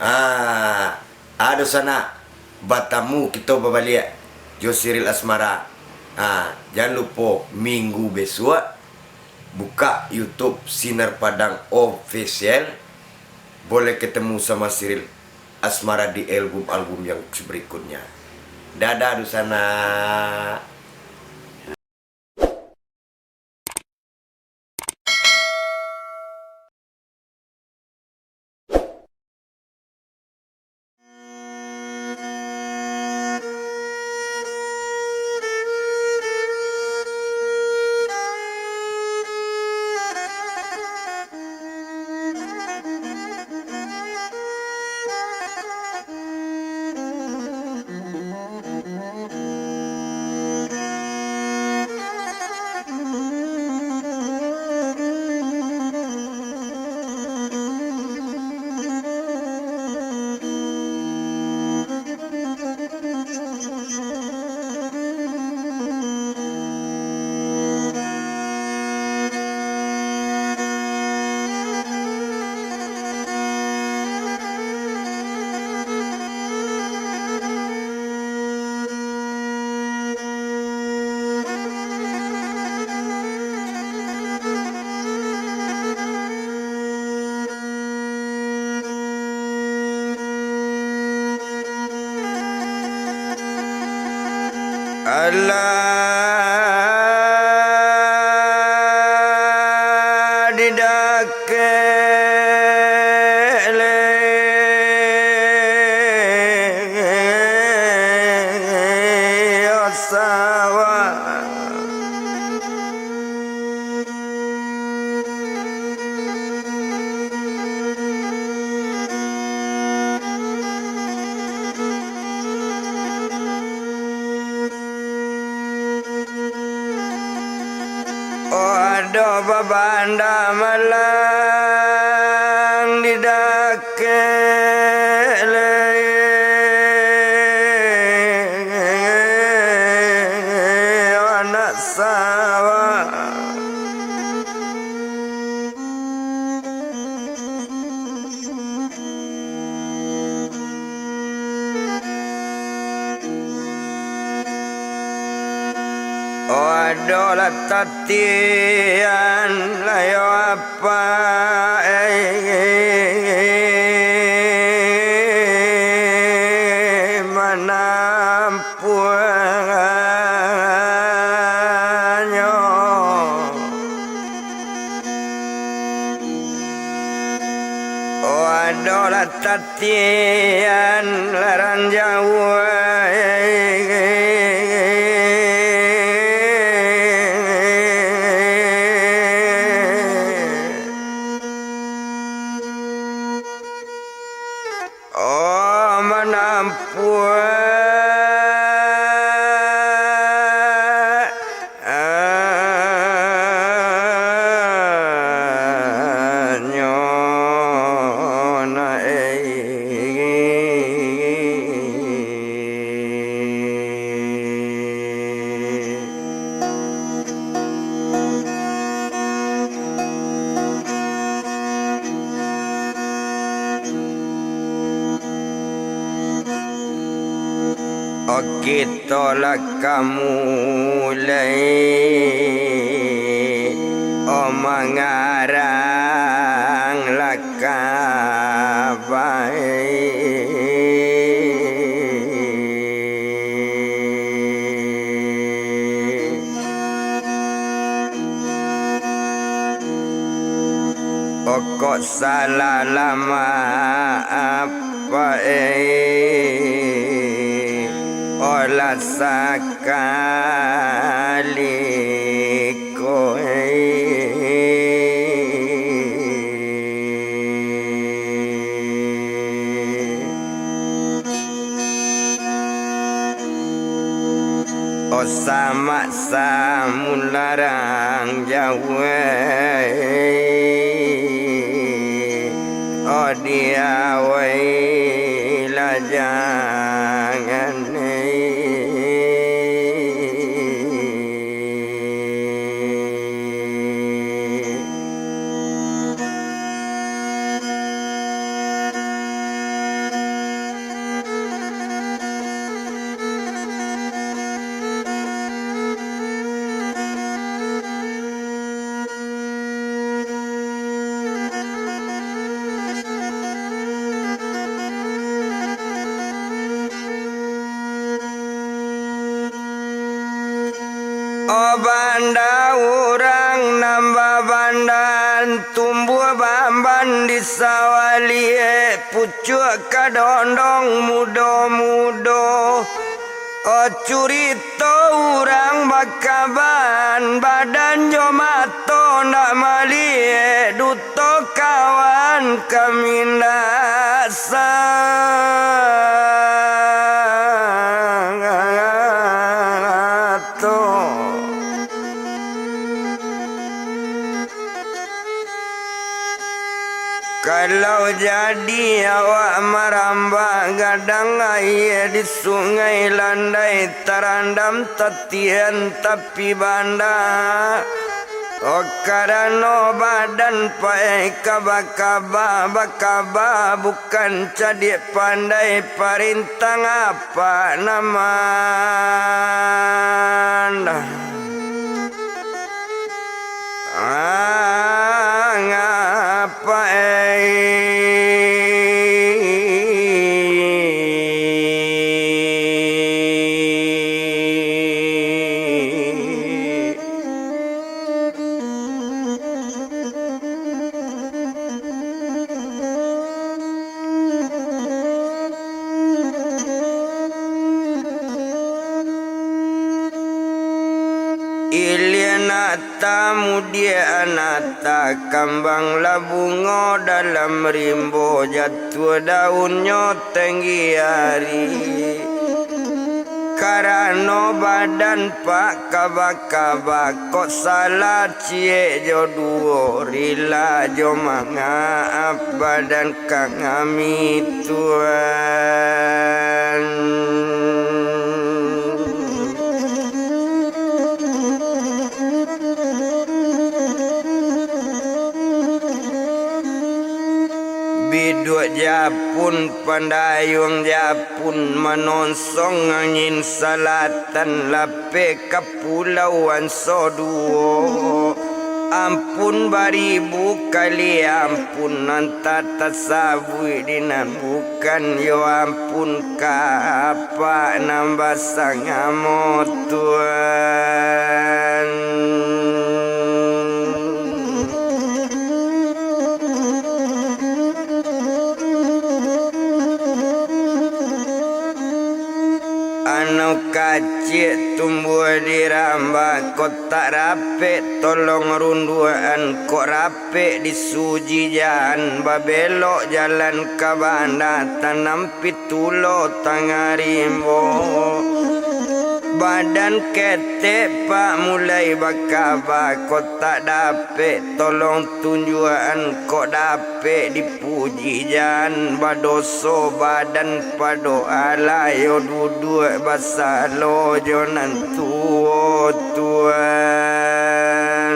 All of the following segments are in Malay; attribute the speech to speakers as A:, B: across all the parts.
A: Ada sana batamu kita berbalik Jo Cyril Asmara. Jangan lupa minggu besok buka YouTube Sinar Padang Official. Boleh ketemu sama Cyril Asmara di album-album yang berikutnya. Dadah di sana. Allah didakele osawa Aduh babanda malang didakele anak sawah. Waduh tatian layo apa manampuanyo. Waduh tatian larang jauh kita lah kamu lay mangarang lakabai kok salah lama apa olah sakali koe sama samularang jauh dia wailah jangan Banda urang nambah bandan tumbuh bamban di sawalie pucuk kadondong mudo-mudo. Oh curito urang bakaban badan jomato ndak malie duto kawan kamindasa. Kalau jadi awak merambah gadang air di sungai landai terandam tetian tapi banda. Oh karena badan pai kaba-kaba bakaba bukan cadik pandai parintang apa nama anda. Ngapa Ilianata mudia anata kambang labungo dalam rimbo jatuh daunnya tinggi hari. Karena badan pak kaba-kaba kok salah cie jodoh rila jo maaf badan kami Tuhan. Biduk Japun pandayung Japun menonsong angin selatan lape kepulauan Soduo. Ampun baribu kali ampun nanti tasabui dinan bukan yo ampun kapa nambah sangamo Tuhan. Anu kacik tumbuh di rambak kotak rapi tolong runduan kok rapi di suji jalan babelok jalan ke banda tanam pitulo tangarimbo. Badan ketek pak mulai bakaba kotak dapet tolong tunjuan kok dapet dipuji jan badoso badan pado alayo duduk basalo jonan tuo Tuhan.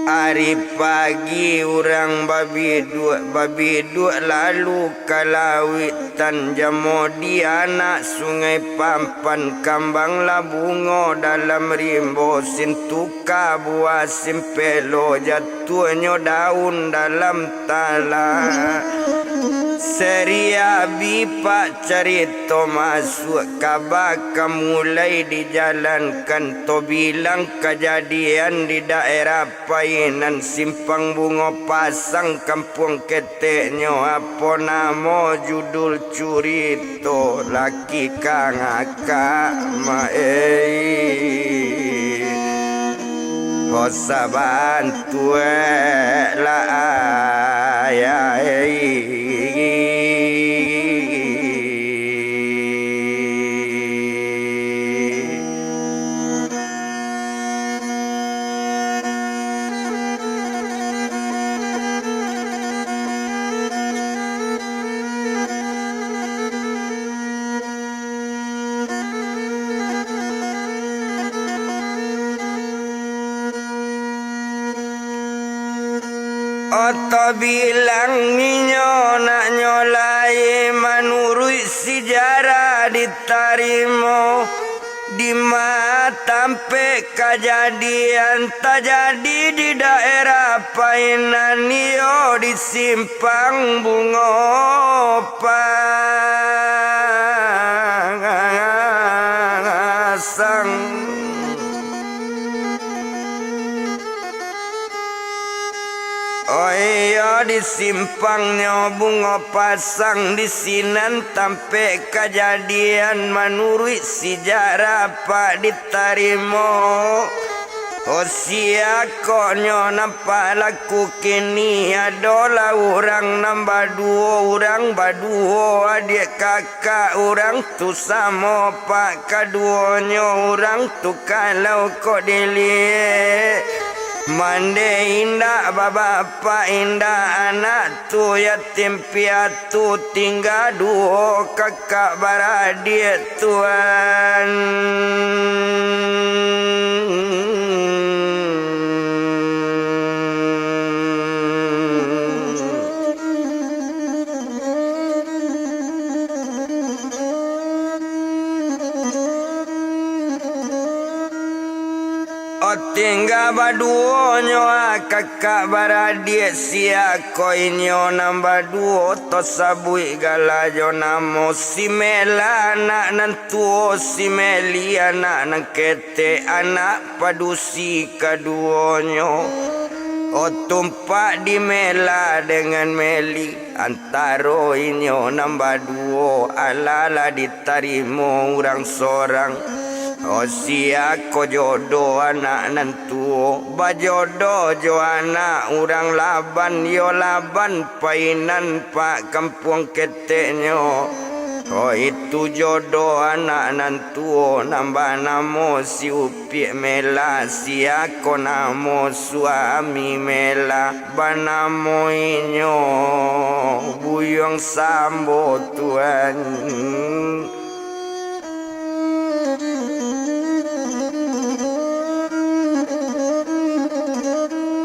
A: Hari pagi orang babi dua lalu kalawitan jamodi anak sungai pampan kambang labungo dalam rimbo sintuka buah simpelo jatuhnya daun dalam tanah. Seria bipak cerita masuk kabaka mulai dijalankan to bilang kejadian di daerah Painan simpang bunga pasang kampung keteknya apa nama judul curito laki kang akak mae kosa bantu lah ayah. Oto bilang ninyo nak nyolai menurut sejarah ditarimo di tampe kejadian terjadi di daerah Painan yo di simpang bungo pasang. Oh iya di simpangnya bunga pasang di sinan tampe kejadian menurut sejarah pak ditarimo. Oh sia konyo nampak laku kini adalah orang nambah dua orang baduo adik kakak orang tu sama pak kaduonyo orang tu kalau kau dilihat mande indah bapak indah anak tu yatim piatu tinggal dua kakak beradik tuan. Tinggal baduonyo kakak beradik sia koinyo nambah duo to sabui galajo namo si Mela anak nantuo si Meli anak nangkete anak padusi kaduonyo. Oh tumpak di Mela dengan Meli antaro inyo nambah duo alala ditarimo orang sorang. Oh sia ko jodoh anak nantu bajodoh jo anak orang laban yo laban Painan pak kampung keteknyo. Oh itu jodoh anak nantu nambah namo si Upi Mela sia ko namo suami Mela banamo inyo Buyong Sambo tuan.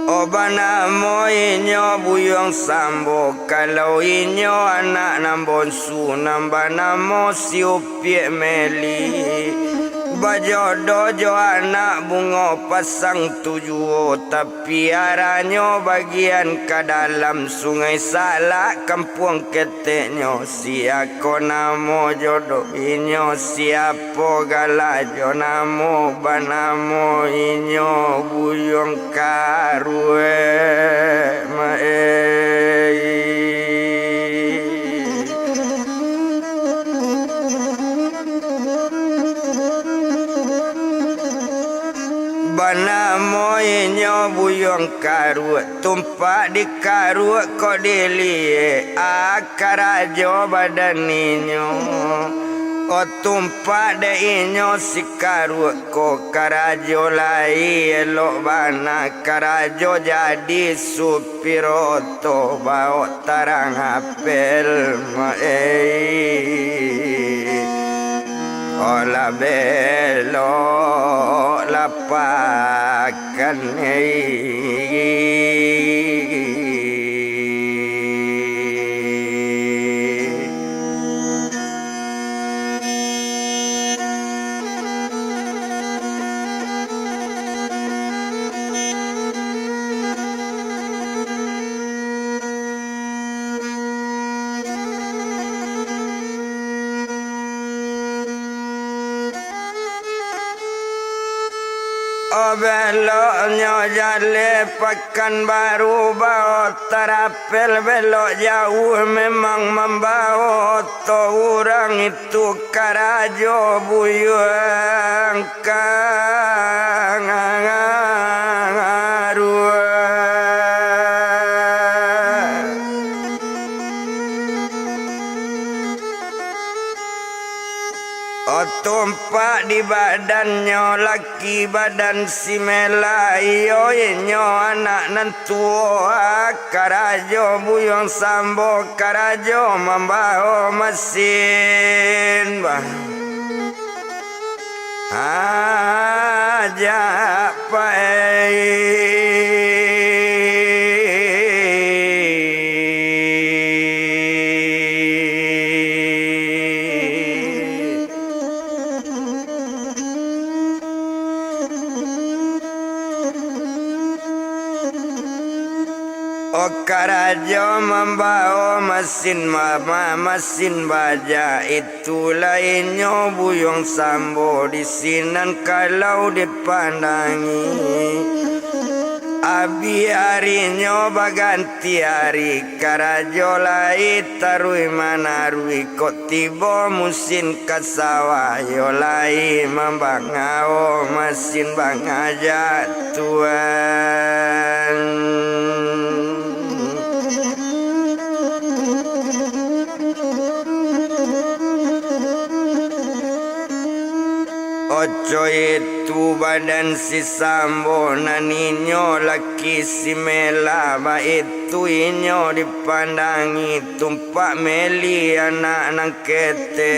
A: Obana mo inyo Buyong Sambo kalau inyo anak nambonsu nambah namo si Upi Meli bajodoh jo anak bungo pasang tujuh tapi aranyo bagian ke dalam sungai Salak kampung keteknyo siako namo jodoh inyo siapo galajo namo banamo inyo Buyong Karue banamo inyo Buyong Karue tumpak di Karue kok dilie akarajo badan inyo. Oh tumpak de inyo si Karue ko karajo lai elok bana karajo jadi supiroto bawa tarang apel ola belo lapakan beloknya jale pekan baru bawa terapel belok jauh memang membawa to orang itu karajo Buyong Karue. Tumpak di badannya laki badan si Mela iyo inyo anak nantuo karajo Buyong Sambo karajo membawa mesin aja O karajo membawa mesin baja itu lainnya buyong sambo di sinan kalau dipandangi. Abi harinya baganti hari karajo lai tarui manarui kok tiba musim kasawa yo lai membangao mesin bangaja Tuhan. Ojo itu badan si sambo naninyo laki si mela ba itu inyo dipandangi tumpak meli anak nang kete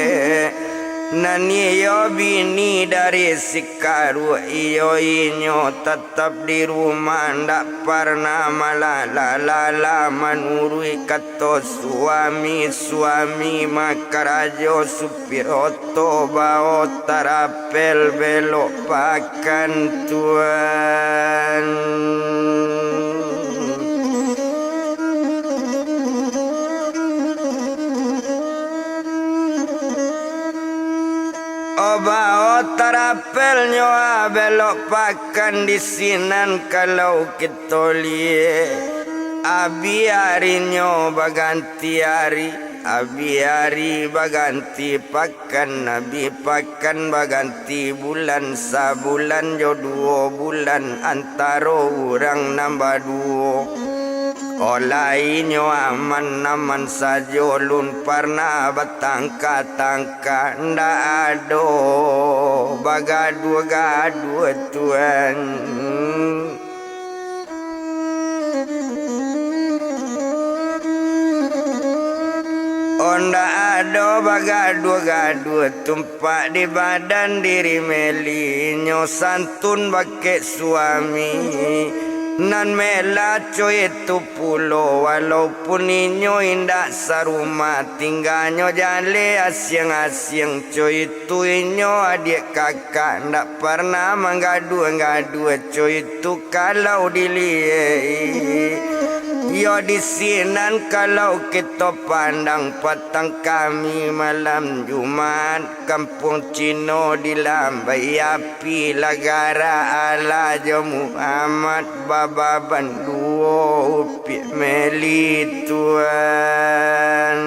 A: nani yo bini dari si karu iyo inyo tetap di rumah ndak pernah malala manurui kato suami makarajo supiroto bao tarapel belok pakan Tuhan. Oba tarapel nyoa belok pakan di sinan kalau kita lihat abi hari nyo baganti hari abi hari baganti pakan nabi pakan baganti bulan sabulan jo 2 bulan antara orang nambah 2. Olainyo aman sajo lun parna batangka nda ado bagadu Tuhan. Onda ado bagadu tumpak di badan diri meli nyo santun bake suami. Nan mela coy itu pulo walaupun inyo indak sarumah tinggalnya jale asyang coy itu inyo adik kakak ndak pernah menggadu coy itu kalau dilihat yo di sinan kalau kita pandang petang kami malam Jumat kampung Cino dilambai api lagara ala jo Muhammad baba banduo upi meli Tuhan.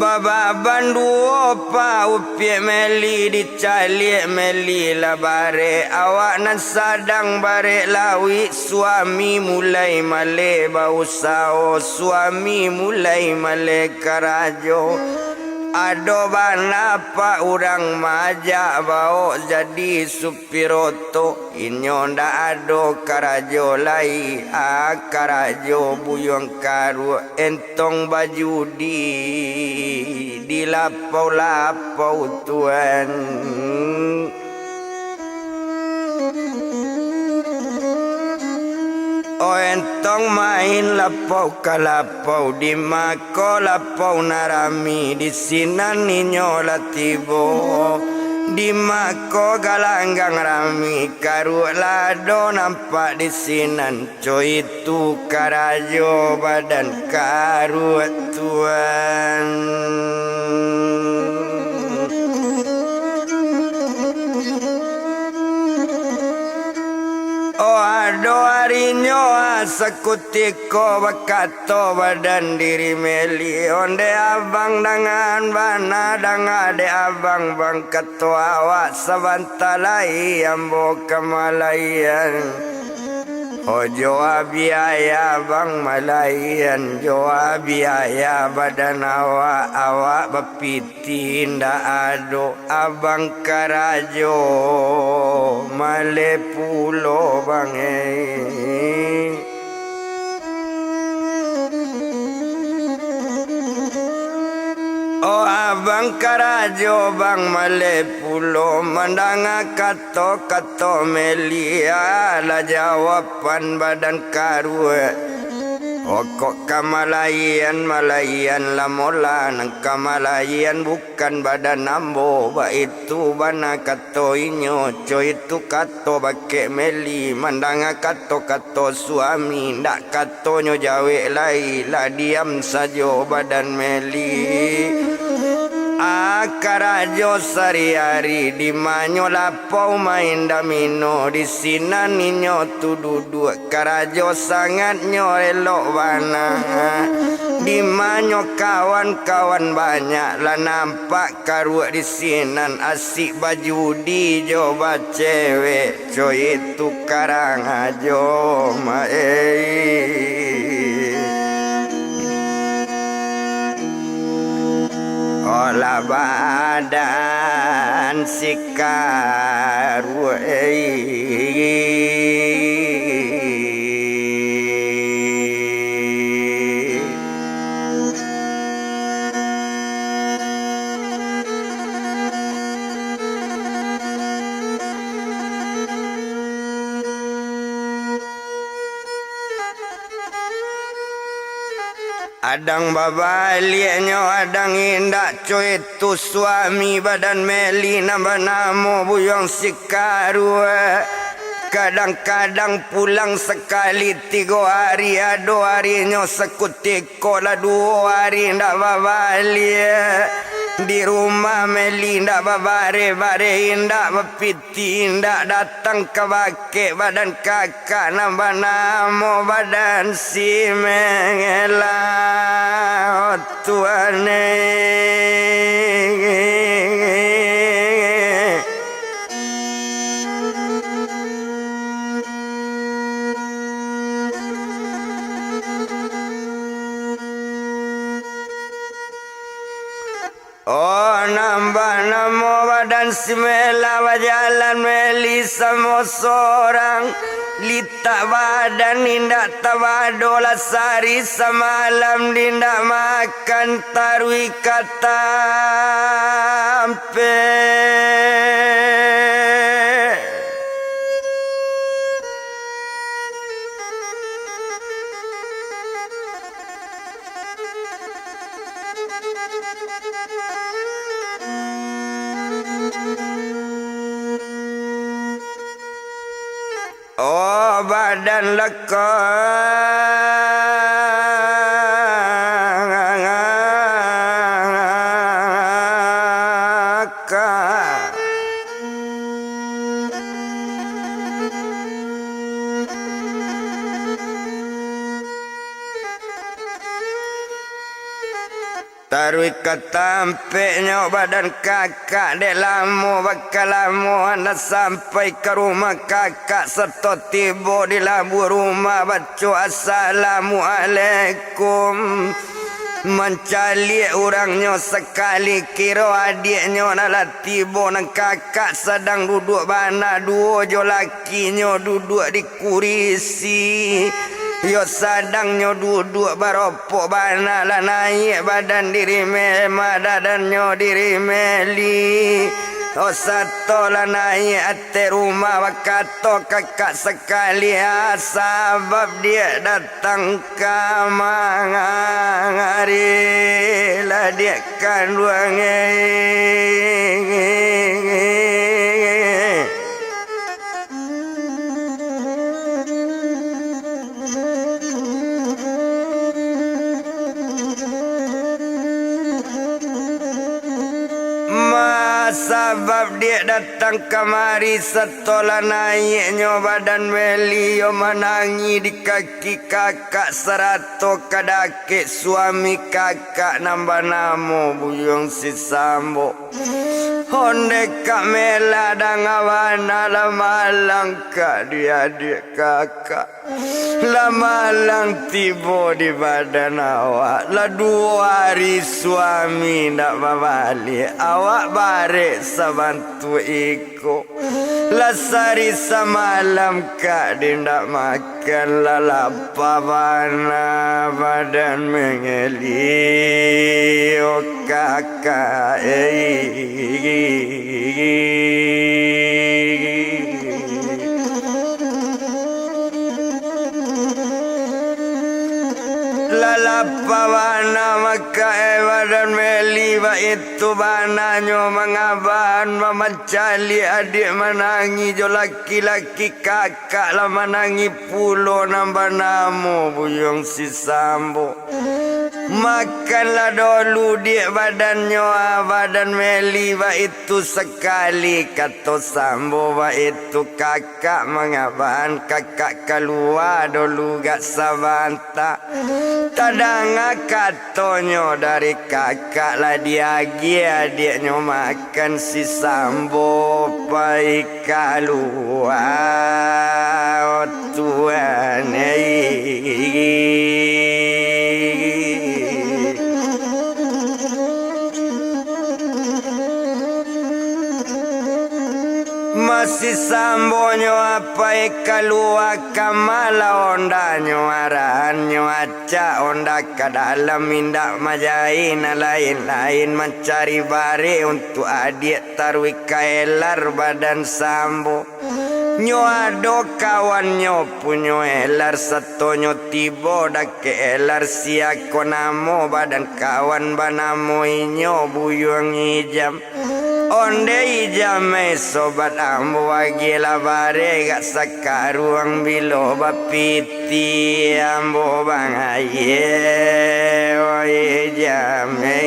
A: Baba banduo pa upie meli dicali meli labare awak nan sadang bare lawi suami mulai male bau sao suami mulai male karajo ado bana pa urang maja bau jadi supiroto inyo nda ado karajo lai karajo buyong karu entong baju di lapau Tuhan. O entong main lapau kalapau di mako lapau narami di sinan ninyo latibo di mako galanggang rami karu lado nampak di sinan coy itu karajo badan karu Tuhan. Ado harinyo sekutiko bakato badan diri meli onde abang dengan bana ade abang bang kato awak sabantalai ambo kamalayan ojo biaya bang malayan jo biaya badan awak bepiti nda ado abang karajo male pulo bang Oh abang karajo bang male pulo mandanga kato melia la jawaban badan karu Kok kamalayan malayan lamola nang kamalayan bukan badan ambo ba itu bana kato inyo co itu kato bake meli mandanga kato suami ndak kato nyo jawe lai la diam sajo badan meli akarajo sari-ari di manyo lapau main damino di sina ninyo tu duduk karajo sangat nyo elok bana di manyo kawan-kawan banyak lah nampak karuak di sinan asik baju di coba cewek coy itu karang ajo olah badan sikaru adang babalianyo adang indak coy tu suami badan meli nambah namo buyong sikaru kadang-kadang pulang sekali 3 hari ado harinya sekutiko lah 2 hari ndak babali di rumah meli ndak babare-bare ndak bepiti ndak datang ke bake badan kakak nambah namo badan si mengela tuane nambah namo badan si mela jalan meli sama seorang lita badan indak tabadola sari semalam dindak makan tarwi kata ampe badan lekak tarui ketampe nyo badan kakak dek lamo bakal lamo anda sampai ke rumah kakak serta tiba di labu rumah baca assalamualaikum mencali orangnya sekali kira adiknya nak tiba nang kakak sedang duduk bana 2 jo lakinya duduk di kurisi yo sadangnya duduk baropok bana lah naik badan diri madadannya diri meli satu lah naik ate rumah wakato kakak sekali sebab dia datang kamang hari lah dia kan sebab dia datang kemari setelah naiknya badan meli yo menangi di kaki kakak serato kadake suami kakak nambah namo buyong si sambo honde kak mela dan awana lamalang kak dia adik kakak lamalang tiba di badan awak lah 2 hari suami nak babalik awak bare sabantu iko lasari semalam kak dindak makan lalapa bana badan mengeli oh kakak itu bananyo mangaban mamacali adik manangi jo laki-laki kakak lah manangi pulo nambah namo buyong si Sambo. Makanlah dulu dia badannya badan Meli ba itu sekali kata Sambo ba itu kakak mengaban kakak keluar dulu gak sabanta tadang katonyo dari kakak lah dia adiknya makan si Sambo pai keluar Tuhan masih Sambonyo apa keluar kamala ondanyo aranyo aca onda ke dalam mindak majain lain-lain mencari bare untuk adik tarwi kaelar badan Sambo nyo ado kawannya punyo elar satonyo tibo dak elar siako namo badan kawan banamo inyo buyung ijam onde ijame sobat ambo wagila bare gak sakaruang bilo bapiti ambo bang aye o ijame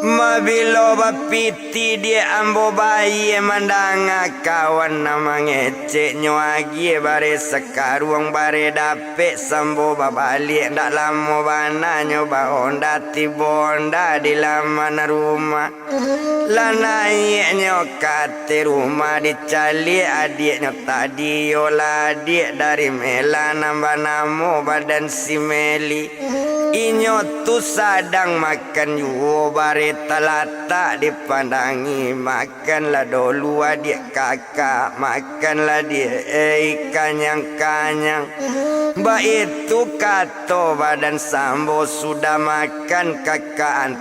A: Mabilo bapiti dia ambo bayi mandanga kawan nama ngecek nyuagi bare sekaruang bare dapet Sambo babalik ndak lama bana nyoba onda tibonda di laman rumah lanainya kate rumah dicali adiknya tadi yola adik dari Mela nambah namo badan si Meli inyo tu sadang makan yuo bare talata dipandangi makanlah dulu adik kakak makanlah dia kanyang-kanyang mbak itu kato badan Sambo sudah makan kakak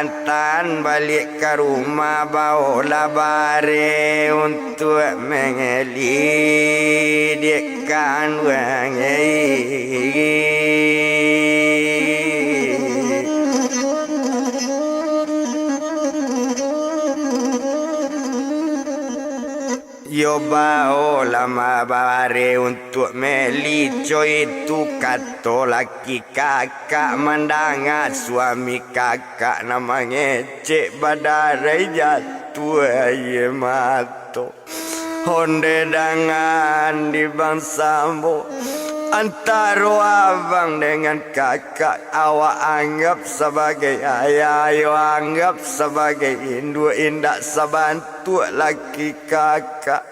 A: antan balik ke rumah bawa bare untuk mengeli dia kan Yo bawa lama bare untuk Meli coy itu kato laki kakak mandanga suami kakak nama ngecek badare jatuh aye mato honde dangan di bang Sambo antara abang dengan kakak awak anggap sebagai ayah yo anggap sebagai induk indak sabantu laki kakak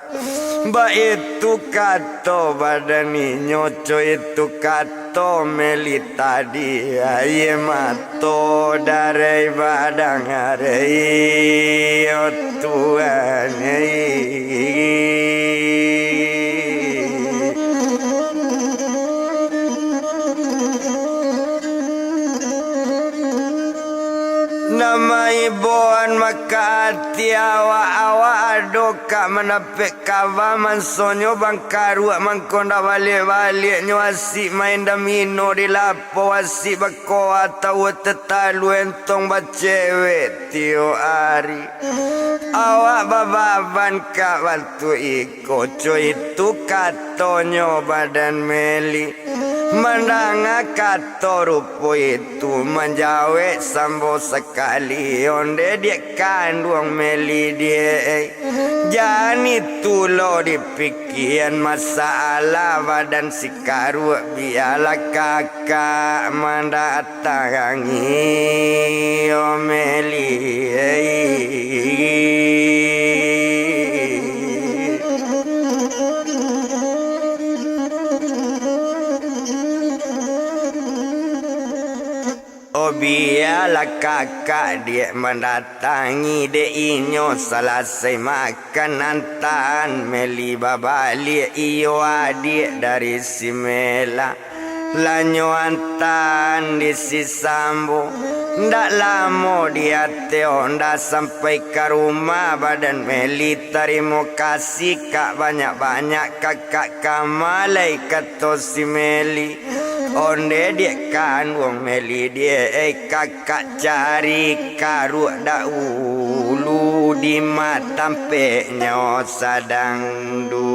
A: mbak itu kato badan nyoco itu kato Meli tadi aye mato dari badang hari oh Tuhan nama ibuan maka hati awak doka menapik kawa mansonyo bangkaru mangkonda balik-balik nyo asik main damino di lapo asik bako atau tetalu entong bacewek tio hari awak bababan kak bantu ikoco itu katonyo badan Meli mandanga kato rupo itu menjawek Sambo sekali onde dia kandung Meli dia jani tulo dipikiran masalah badan si karu biarlah kakak mendatangi o Meli biarlah kakak dia mendatangi de inyo selesai makan antan Meli babalik iyo adik dari si Mela lanyo antan di si Sambo Ndak lama dia Honda sampai ke rumah badan Meli. Terima kasih kak banyak-banyak kakak kamalai kata si Meli. Onde dia kan wong Meli dia kakak cari karuk dahulu di matampeknya sadang du.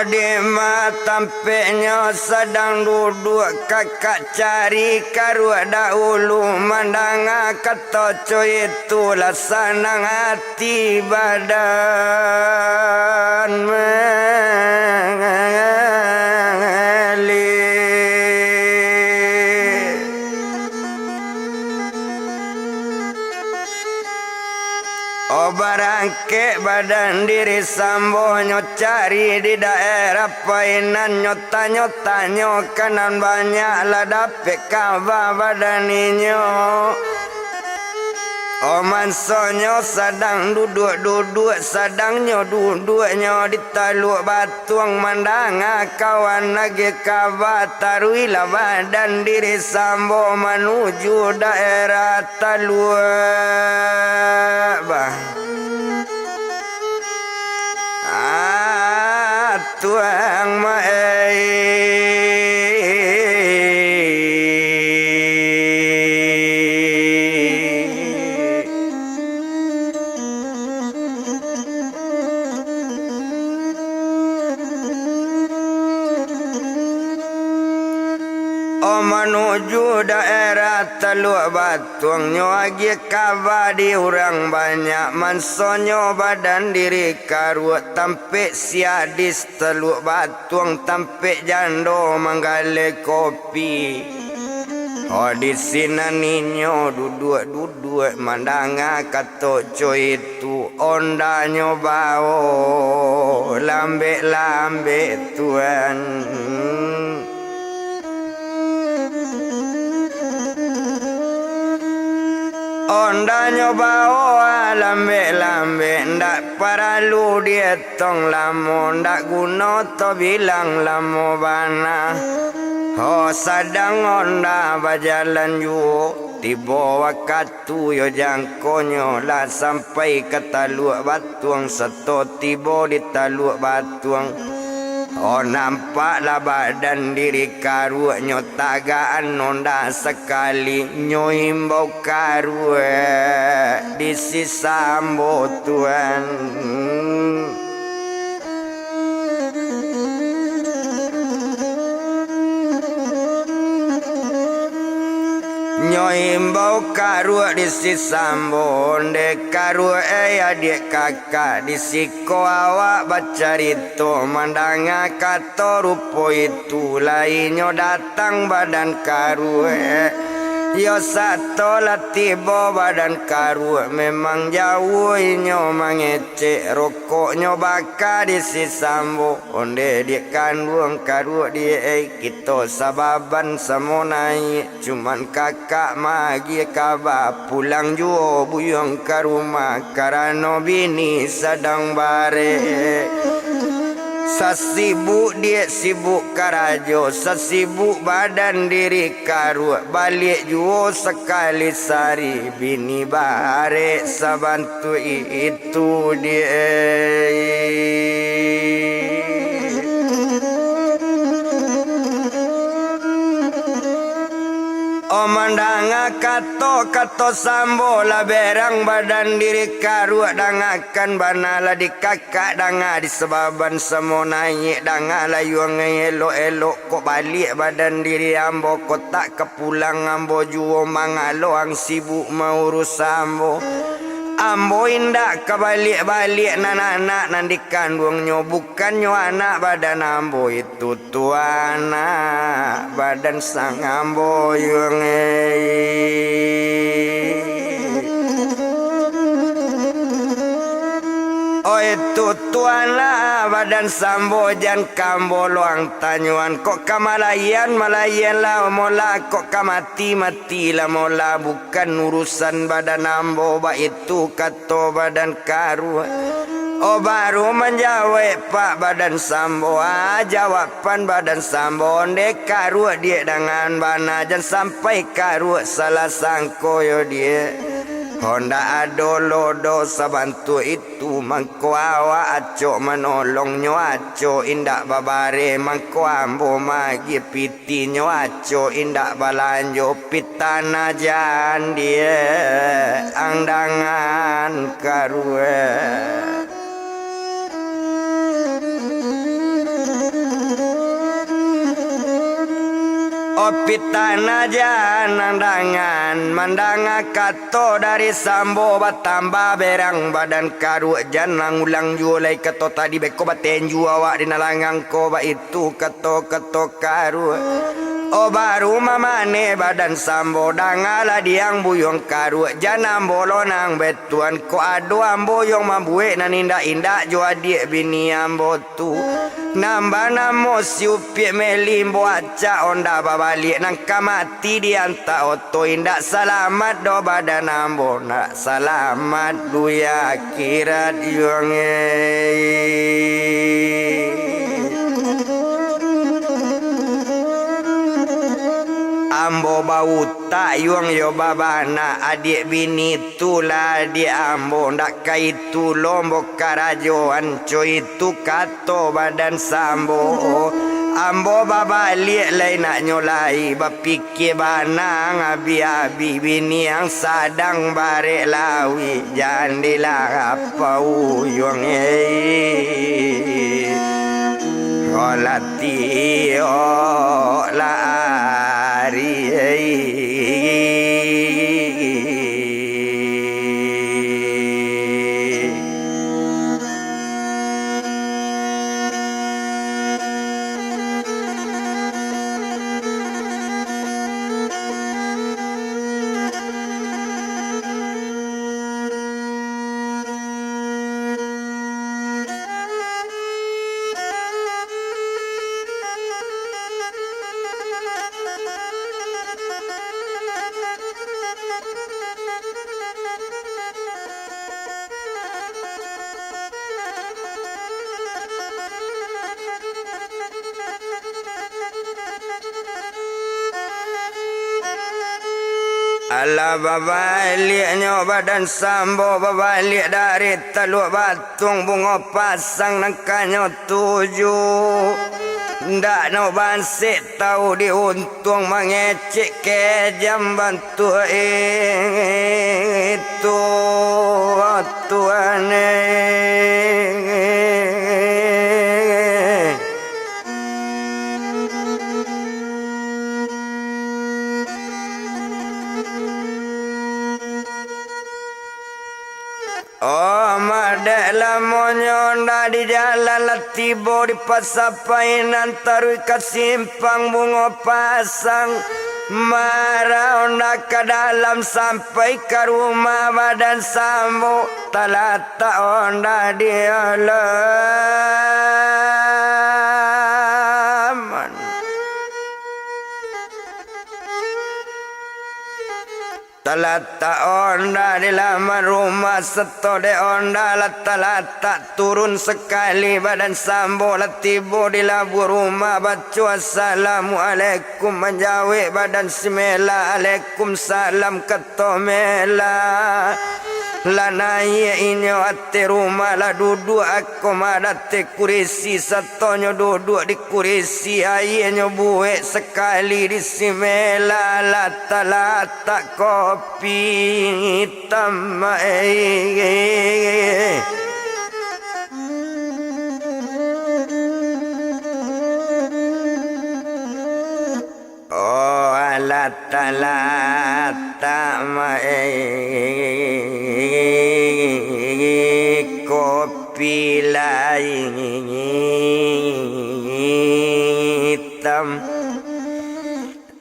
A: Di matampeknya sedang duduk kakak cari karua dahulu mandang kata coy itulah senang hati badan Meli. Barangke badan diri sambonyo cari di daerah painan nyota-nyotanyo kanan banyak lah dapet kabar badaninyo. Mansonyo sedang duduk-duduk sedangnya duduknya di taluk batuang mandang kawan lagi kabar taruilah badan diri sambo menuju daerah taluk tuang menuju daerah Teluk Batuang lagi kabar di orang banyak mansonyo badan diri karut tampik siadis Teluk Batuang tampik jando menggale kopi. Di sini ninyo duduk mandang kata coy itu ondanya bau lambe tuan. Ondanya bawa lambe ndak paralu dia tong lamo ndak guna to bilang lamo bana. Sadang onda bajalan ju tiba waktu yo jangkonyo lah sampai ke Taluk Batuang seto tiba di Taluk Batuang. Nampaklah badan diri karuk nyotagaan nonda sekali nyoimbau karuk di sisambo tuan. Nyoimbau karuk di sisambo ndek karuk adik kakak di siko awak bacarito mandang kata rupo itu lainnya datang badan karuk. Yo satu lah tiba badan karuk memang jauh nyo mangecek rokoknya bakar di sisambo onde dia kandung karuk dia kita sababan samonai cuman kakak magi kabar pulang juo buyong ke rumah karena bini sedang bare. Sasibuk dia sibuk karajo, sasibuk badan diri karuk balik juo sekali sari bini bare sabantu itu dia. kato sambo la berang badan diri karua dangakan banala di kakak danga disebaban semua naik danga layuang elok kok balik badan diri ambo kok tak kepulang ambo juo mangalo ang sibuk mau urus ambo ambo indak kebalik-balik anak nan dikandungnya bukannya anak badan ambo itu anak badan sang ambo yang oh itu tuana badan sambojan kambo luang tanyuan kok kamalayan lah mola kok kamati lah mola bukan urusan badan ambo ba itu kato badan karu oh baru menjawab pak badan sambo jawaban badan sambo ndek karu dia dengan bana jangan sampai karu salah sangkoyo dia Honda adolodo sabantu itu mangko awa aco menolongnya aco indak babare mangko ambo magi pitinyo aco indak balanjo pitana jan dia angdangan karue Opitana janandangan mandanga kato dari sambo batamba berang badan karu janang ulang julai kato tadi beko baten juawa di nalangang ko ba itu kato karu oh baru mamane badan sambo dangala diang buyong karu janam bolonang betuan ko ado ambo yung mabuhe naninda-inda jo adik bini ambo tu nambah namo siupi melimbo aca onda babalik nang kamati dianta oto indak selamat do badan ambo nak selamat duya akhirat yung ambo bau tak yung yo babana adik bini tula di ambo ndak kaitu lombo karajoan co itu kato badan sambo ambo babalik lain nak nyolai bapikir bana ngabi-abi bini yang sadang barek lawi jandilah apa uyung Olati olari Ala babaliknya badan sambo babalik dari Teluk Batung bunga pasang nangkanya 7 ndak no bansik tahu diuntung mengecek ke jam bantu itu tuane oh madek lamonyo ndak di jalan latibo di pasapainan taruh ke simpang bunga pasang marah ndak ke dalam sampai ke rumah badan sambo talata onda di halaman talata onda di laman rumah setode onda lata turun sekali badan sambo latibo di labu rumah baca assalamualaikum menjawab badan simela alaikum salam ketomela lanaya inyo ate rumah lah duduk aku madate kurisi satonyo duduk di kurisi ayenyo buek sekali di simela lata-lata kopi hitam oh lata-lata kopi lain hitam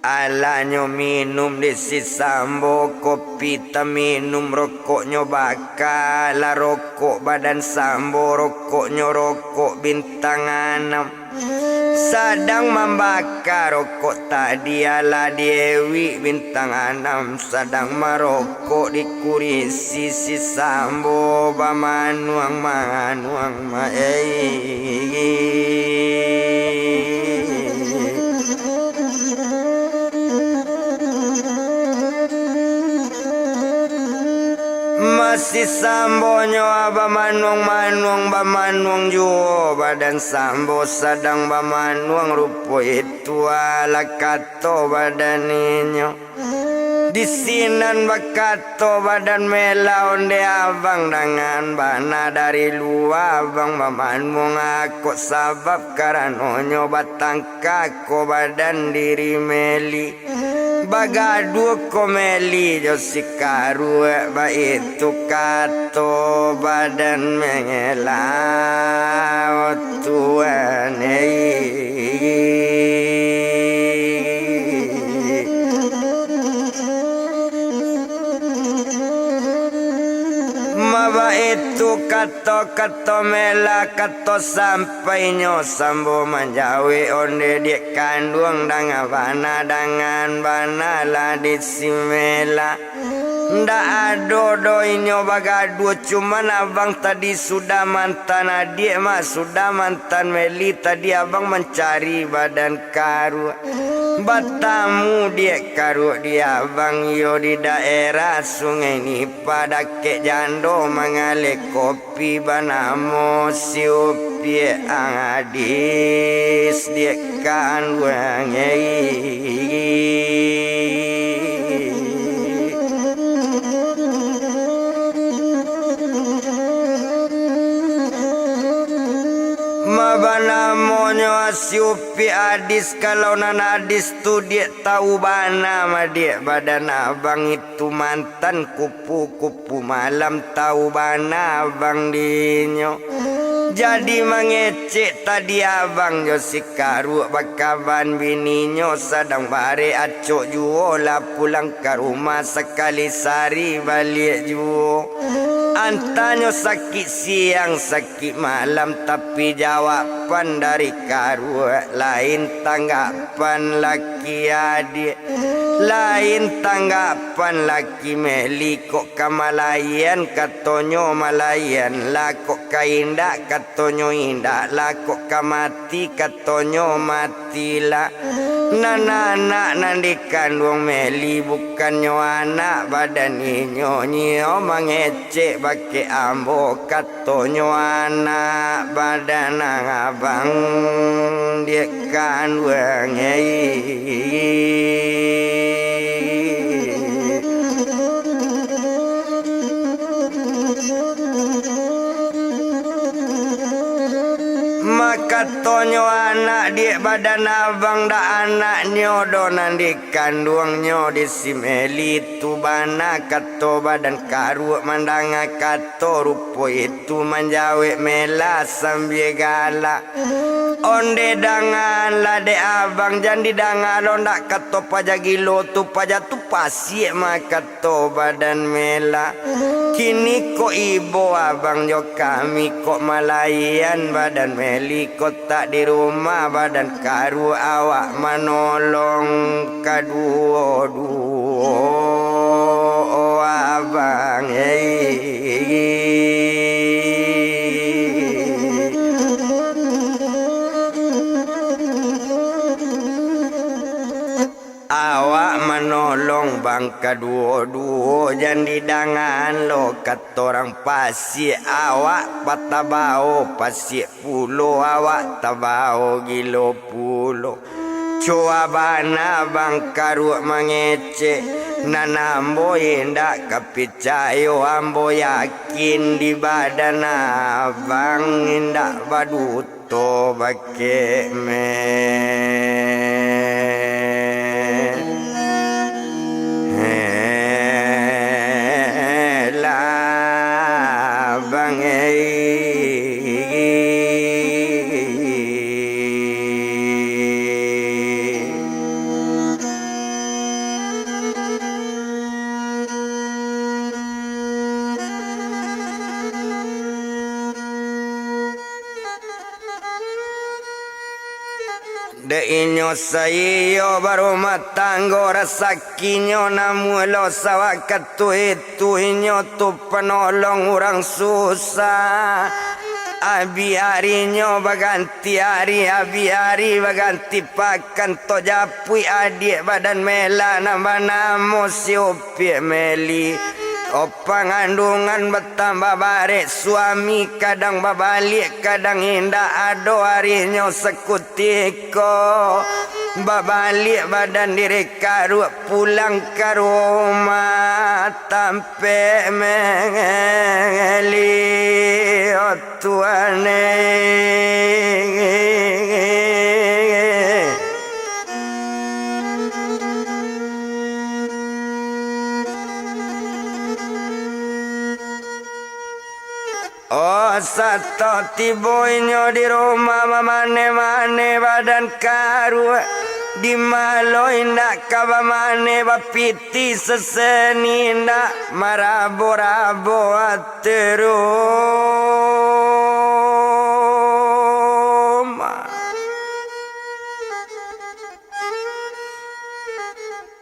A: alanyo minum di si sambo kopi hitam minum rokoknya bakal rokok badan sambo rokoknya rokok bintang 6 sadang membakar rokok tadi ala Dewi bintang 6 sadang merokok di kurisi si sambo bamanuang masih sambonyo bamanuang juo badan sambo sadang bamanuang rupo itu ala kato badaninyo disinan bakato badan mela onde abang dengan bana dari luar abang bamanuang aku sabab karanonyo batang kako badan diri meli bagadu komeli josikaru ba itu kato badan mengela tuan maba itu kato mela kato sampai nyo sambo manjawi onde dia kandung dengan bana la di simela ndak ado doinyo bagadu cuman abang tadi sudah mantan adik mah sudah mantan meli tadi abang mencari badan karu batamu dia karu dia abang yo di daerah sungai ni pada ke jando mangale kopi banamo siupi angadis dia kan wangi mabana monyo asiupi adis kalau nana adis tu dia tahu bana ma dia badan abang itu mantan kupu-kupu malam tahu bana abang dinyo jadi mengecek tadi abang yo sikaru bakaban bininyo sadang bare acok juo lah pulang ke rumah sekali sari balik juo antanyo sakit siang sakit malam tapi jawaban dari karu lain tanggapan laki adik lain tanggapan laki meli kok kamalayan katonyo malayan lah kok kaindak katonyo indak lah kok kamati katonyo matilah nana nandi kandung meli bukannya anak badan inyo nyio mengecek bake ambo katonyo anak badan abang dia kan wengi katonyo anak dia badan abang da anak nyodo nandi kandungnya di simeli tu bana kato badan karu mandanga kato rupo itu manjawe mela sambil galak onde dangan lade abang jandi dangan ondak kato pajagilo tu pajatu pasir makato badan mela kini ko ibo abang jo kami kok malayan badan meli kok tak di rumah badan karu awak menolong kaduo abang awak manolong bangka duo-duo jan didangan lo katorang pasi awak patabao pasi pulo awak tabao gilo pulo coabana bangka ruak mangece nanambo indak kapicayo ambo yakin di badan abang indak baduto bake de inyo sayo baru matanggo rasakinyo namulo sawakat tu itu inyo tu penolong orang susah abi harinya baganti hari abi hari baganti pakan to japui adik badan mela nambah namo siupi meli pangandungan bertambah barik suami kadang babalik kadang indah ado harinya sekutiko babalik badan diri karu pulang ke rumah tampe mengeli tuane satu tiboinyo di rumah mamane-mane badan karu di malo indak kabamane bapiti seseni indak marabo-rabo ateruma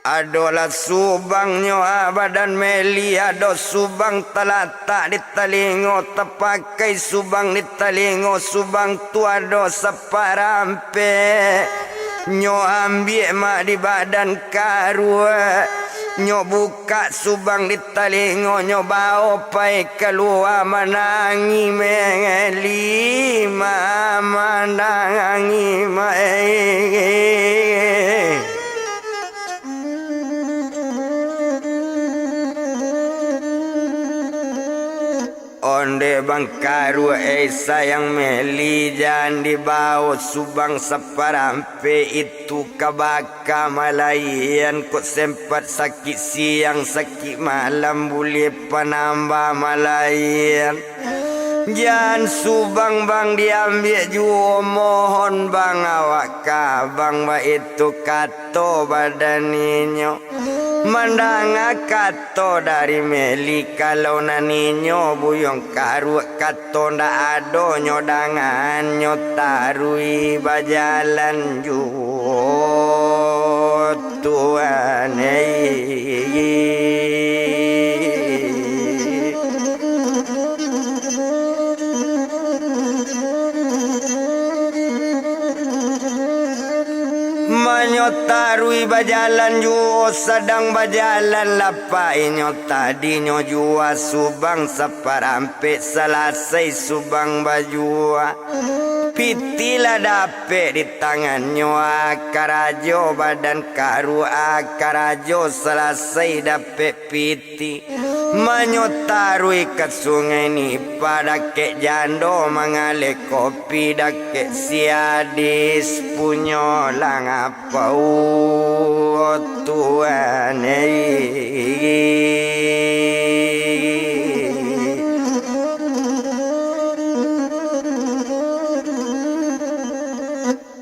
A: adolah subangnya badan meli ado subang talatak di talingo terpakai subang di talingo subang tu ado separampe nyo ambil mak di badan karu nyo buka subang di talingo nyo bawa pai keluar menangi meli menangi onde bangkaru sayang meli jangan dibawa subang separampe itu kabaka malayan kok sempat sakit siang sakit malam boleh penambah malayan jangan subang bang diambil jua mohon bang awak kabang ba itu kato badaninyo mandanga kato dari meli kalau naninyo buyong karu kato ndak ado nyodangan nyotarui bajalan juo tuan tarui bajalan juo sedang bajalan lapai nyo tadi nyo jua subang separampe selesai subang bajua pitilah dapet di tangan nyo akarajo badan karu akarajo selesai dapet piti manyotarui ke sungai ni pada ke jando mangale kopi dake siadis punyo lang apa tuan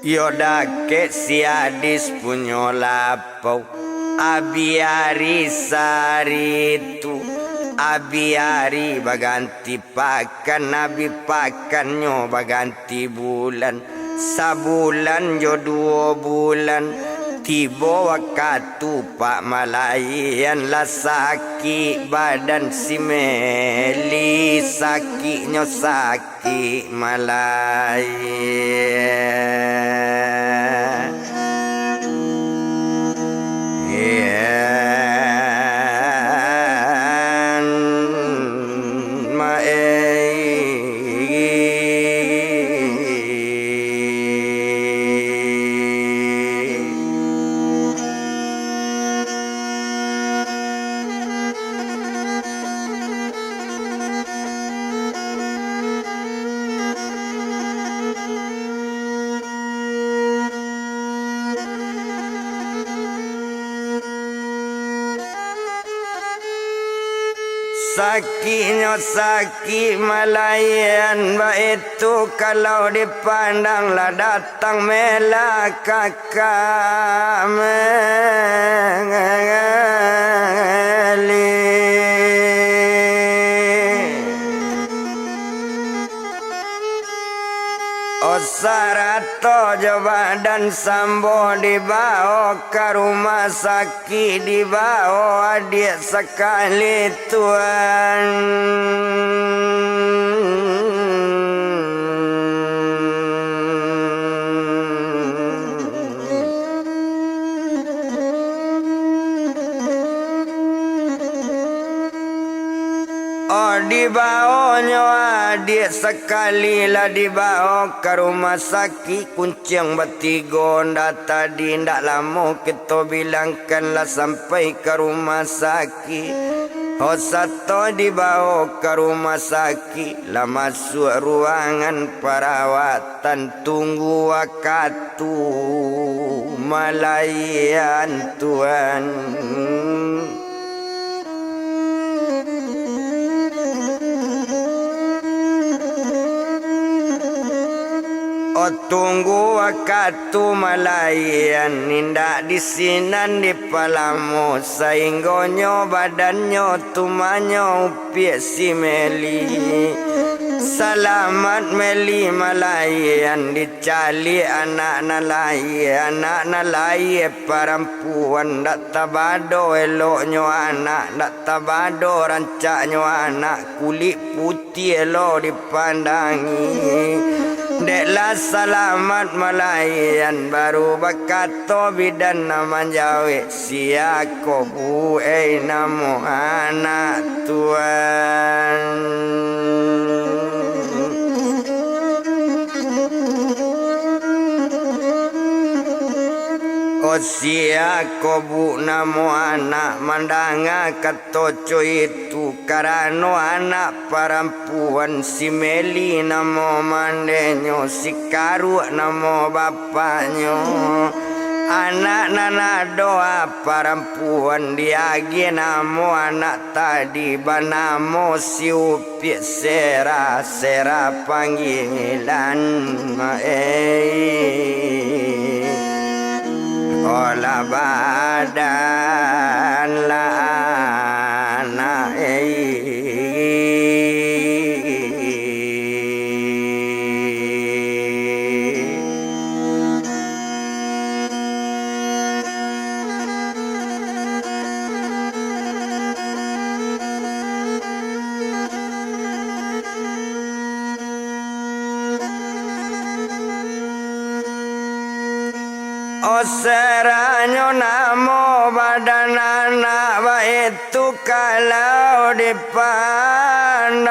A: yodake siadis punyo lapau abiari saritu abiari baganti pakan nabi pakannya baganti bulan sabulan jo 2 bulan tiba wakatu pak malayan lah sakit badan si meli sakitnya sakit malayan Sakinya saki malayan itu kalau dipandanglah datang mela kakak meli. Osarato Jawa dan Sambo dibawa ke rumah sakit, dibawa adik sekali Tuhan. Oh dibawanya adik sekali lah dibawa ke rumah sakit kuncing bertiga. Ndak tadi ndak lama kita bilangkanlah sampai ke rumah sakit. Oh satu dibawa ke rumah sakit lah masuk ruangan perawatan tunggu waktu malayan Tuhan. Oh tunggu waktu malayan nindak disinan di palamu sainggonyo badannya tumanyo upiak si Meli. Salamat Meli malayan dicali anak nalai perempuan dak tabado eloknyo anak dak tabado rancaknyo anak kulit putih elok dipandangi. Deklah salamat malayan baru bakato bidan nama jawe siako bu namo anak Tuhan. Osia kobu namo anak mandanga katoco itu karano anak perempuan si Meli namo mandenyo si Karu namo bapaknyo. Anak nana doa perempuan diagi namo anak tadi banamo si Upi sera panggilan olah badan la anak Oseranyo namo badan anak itu kalau dipandangi.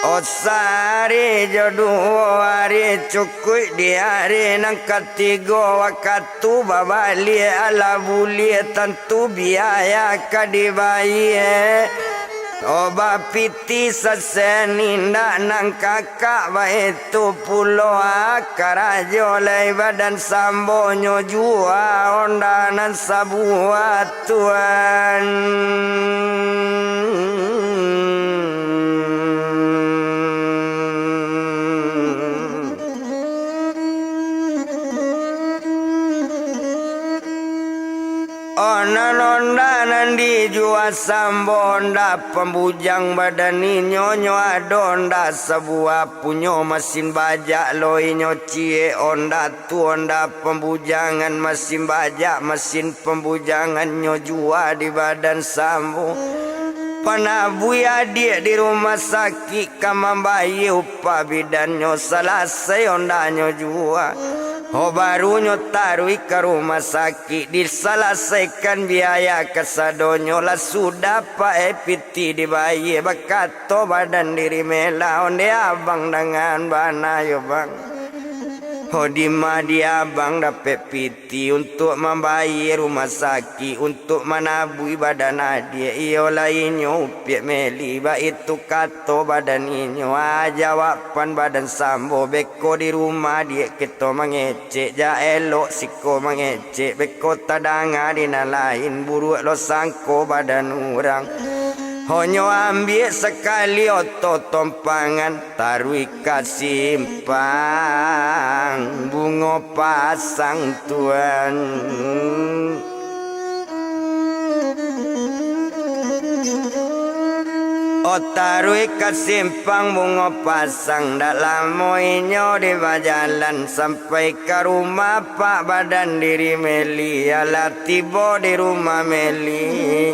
A: Osari jodoh hari cukup di hari nang ketiga waktu babali ala buli tentu biaya kadibaye. Oba piti saseninda nang kakak itu pulau akarajo lay badan sambonyo jua ondanan sabuat Tuhan. Onan-onan dijual sambonda pembujang badani nyonyo adonda sebuah punyo mesin bajak loinyo cie onda tu onda pembujangan mesin bajak mesin pembujangan nyo jua di badan sambo. Panabui adik di rumah sakit kamambayi upah bidannya selesai ondanyo jua. Oh barunya tarui ke rumah sakit diselesaikan biaya kesadonyo lah sudah pak epiti dibayi bakato badan diri mela onde abang dengan bana yo bang. Hodima dia abang dapat piti untuk membayar rumah sakit, untuk menabui badan dia. Iyo lainnya upiak meli, ba itu kato badan inyo. Jawapan badan sambo, beko di rumah dia kita mengecek. Ja elok siko mengecek, beko tadanga dina lain, buruk lo sangko badan orang. Honyo ambil sekali otot tompangan, taruh ikat simpang, bunga pasang tuan. Taruh ikat simpang, bunga pasang, dalam moinyo di bajalan sampai ke rumah pak badan diri Meli. Alah tiba di rumah Meli,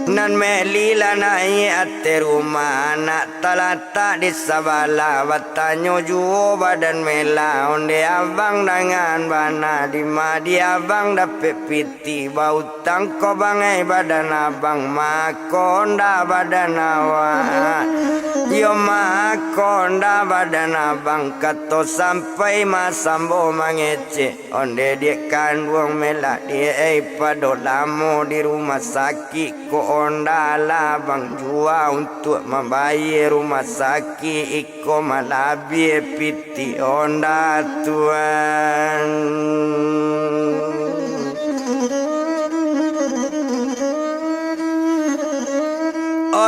A: nan Meli lah naik ate rumah, anak talata di sabala, batanyo juo badan mela. Onde abang dengan bana, di madi abang dapet piti, bau tangko bangai badan abang, makonda badan awak. Yo makonda badan abang, kato sampai masambo mangece. Onde dia kandung mela, dia pado lamo di rumah sakit ko onda lah bang jua untuk membayar rumah sakit, iko malabi piti onda tuan.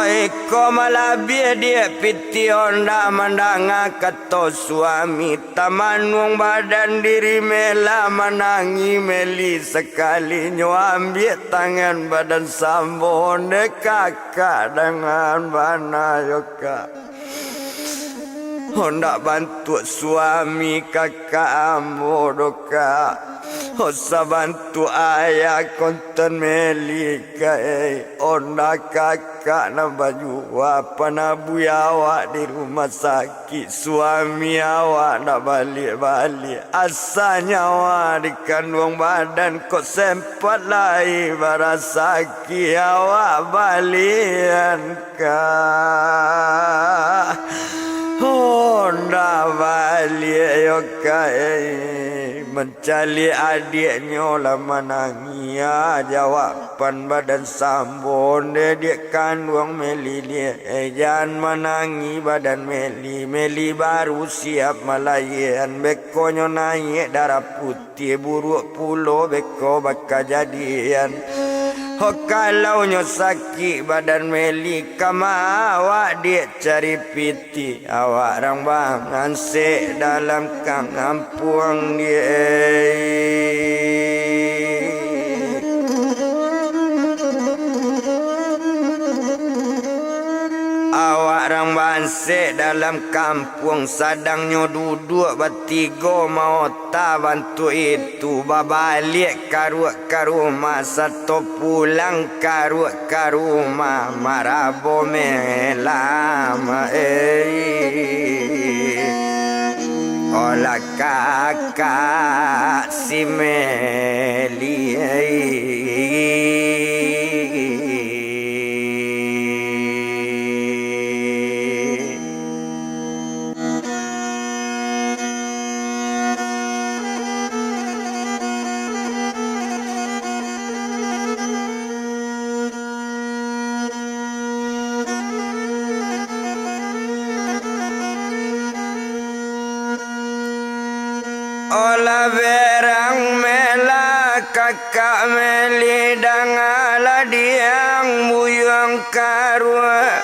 A: Iko malabi dia piti onda mandanga kato suami, tamanung badan diri mela menangi Meli sekali nyo ambil tangan badan sambo, ne kakak dengan bana yoka. Honda bantu suami kakak ambo doka, hosa bantu ayah konten Meli kai. Honda kakak na baju apa na buyawa di rumah sakit, suami awak nak balik-balik. Asalnya awak di kandung badan kok sempat lai barasaki, awak balian kah? Honda balik yokai, mencari adiknya lah menangia. Jawapan badan sambo, dia kandung Meli dia. Jangan menangi badan Meli, Meli baru siap melayan. Bekonyo naik darah putih, buruk pulo beko bakal jadian. Kalau nyo sakit badan Meli, kama awak dia cari piti, awak rang bangan se dalam kang ampuang dia. Awak rang banse dalam kampung, sadangnya duduk bertiga mau tak bantu itu. Babalik karuk ke rumah, satu pulang karuk ke rumah, marabo melama olah kakak si Meli. Olah berang mela kakak Meli dangala diang buyang karua,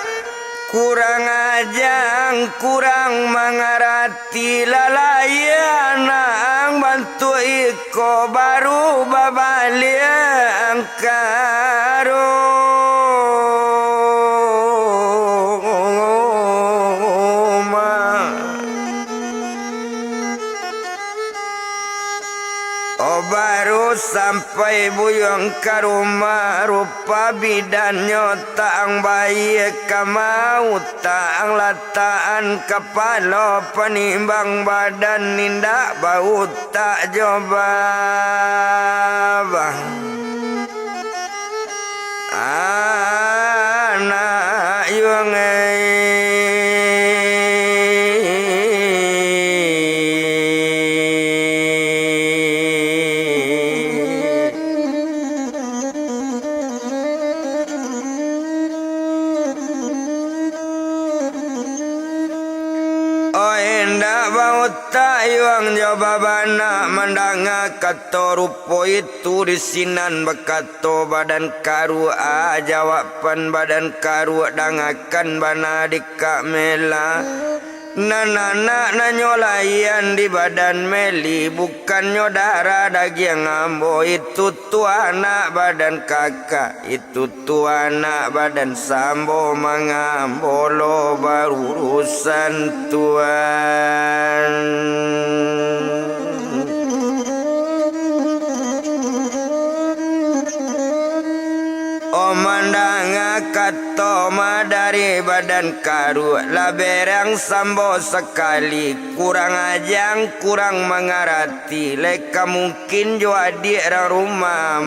A: kurang ajang kurang mengerti lalayan ang bantu iko baru babaliang karua. Baru sampai buyang ke rumah, rupa bidannya taang bayi kamau, taang lataan kepala penimbang badan, nindak bau tak coba anak yung tayang jawabana mandanga kato rupo itu disinan bakato badan karu jawaban badan karu dangakan bana dika mela Nana nyolayan di badan meli bukan nyodara daging ambo itu tuanak badan kakak itu tuanak badan sambo mangambolo baru urusan tuan Omandanga kato dari badan karu laberang sambo sekali kurang ajang kurang mengarati leka mungkin jo adik rumah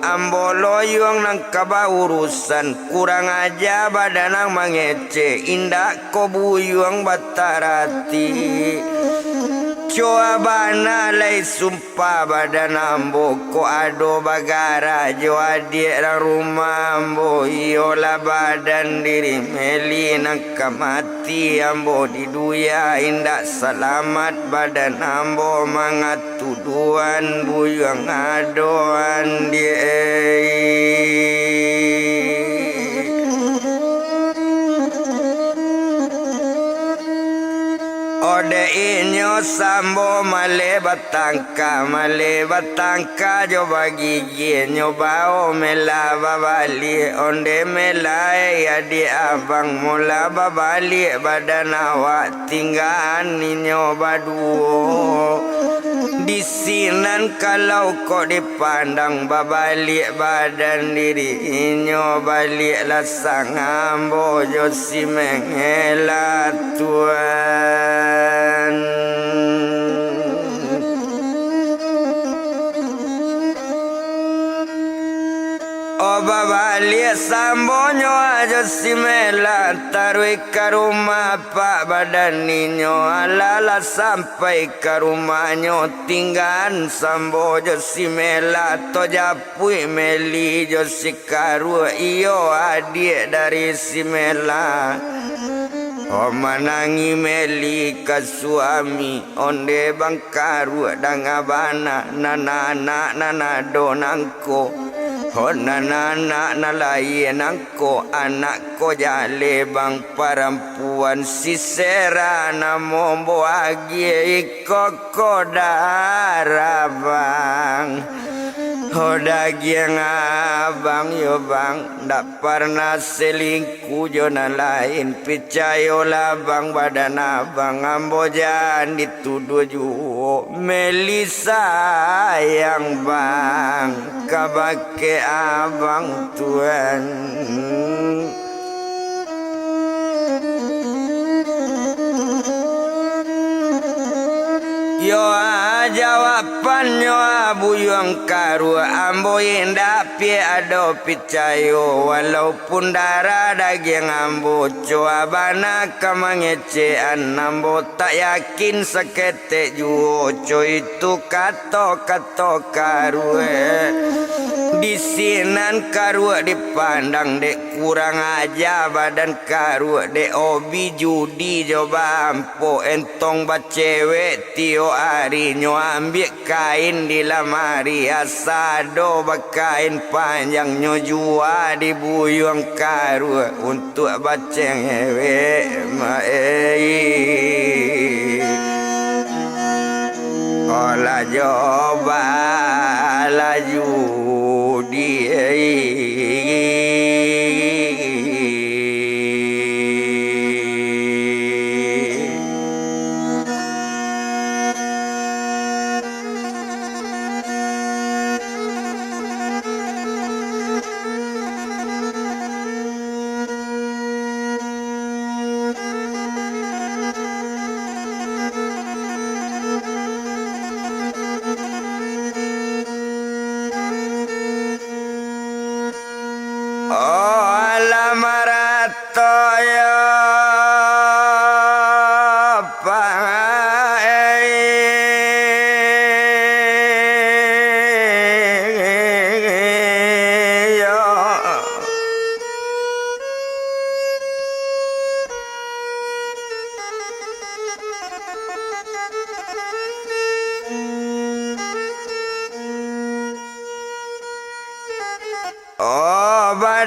A: ambo loyong nang kaba urusan kurang aja badanang mangece indak ko buyung batarati Coabana lay sumpah badan ambo ko ado bagara jo adik rumah ambo iola badan diri meli nak kamati ambo diduya indak selamat badan ambo mangatuduan buyang adoan die Ode inyo sambo male batangka jo bagi nyo bao mela babali onde mela ya di abang mula babali badan awak tinggaan ninyo baduo disinan kalau kok dipandang babalik badan diri inyo balik lasang ambo jo si mengela tuan Oba balik sambonyo aja si mela taruh ke rumah pak badan ninyo alala sampai ke rumahnya tinggal sambo jo si mela to japui meli jo si karu iyo adik dari si mela manangi meli ke suami onde bang karu dang abana nana donangko nana nalayan angko anak ko jale bang perempuan si sera namo boagi koko darah bang daging abang yo bang ndak pernah selingkuh jona lain picayola bang badan abang ambojan dituduh juo Melisa yang bang kabake abang tuan Yo jawabannya buyung karu ambo indak pi ado picayo walaupun darah daging ambo coabana kamangecean ambo tak yakin sekete juo co itu kato karu disinan karu dipandang dek kurang aja badan karu dek obi judi coba ampo entong bacewek tio hari nyo ambil kain di lamari asado bakain panjang nyo jua di buyung karu untuk baceng ewe ola coba laju di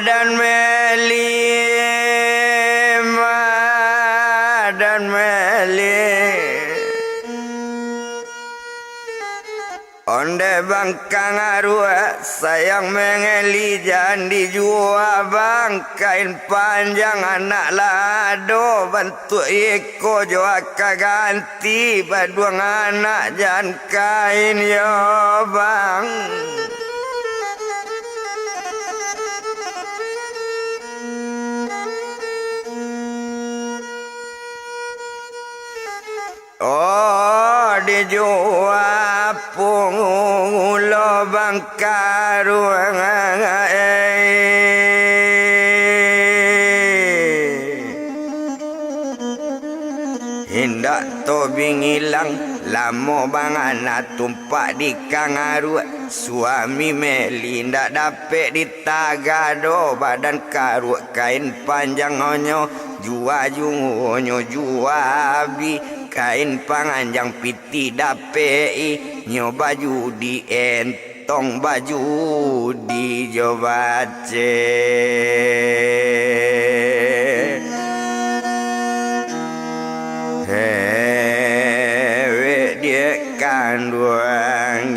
A: dan meli onde bangkang arua sayang mengeli jangan dijual bang kain panjang anak lado bantu iko joa kaganti baduang anak jangan kain yo bang. Oh dijual pungulo bangkaruang hindak tobing hilang lamo bang anak tumpak di kangaru suami meli ndak dapet di tagado badan karu kain panjang onyo jua jungonyo jua bi kain panganjang piti dapei nyo baju di entong baju di jobace hewe dia kanduang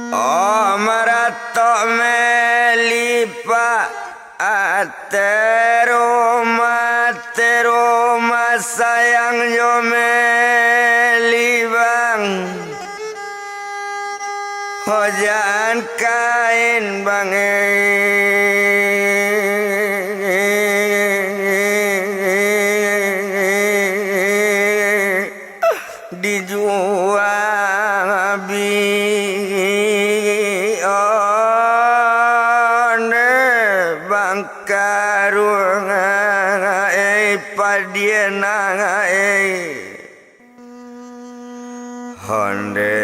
A: oh marato melipa teruma sayang yo melibang hojan kain bang dijual bi bangkarung padiena honde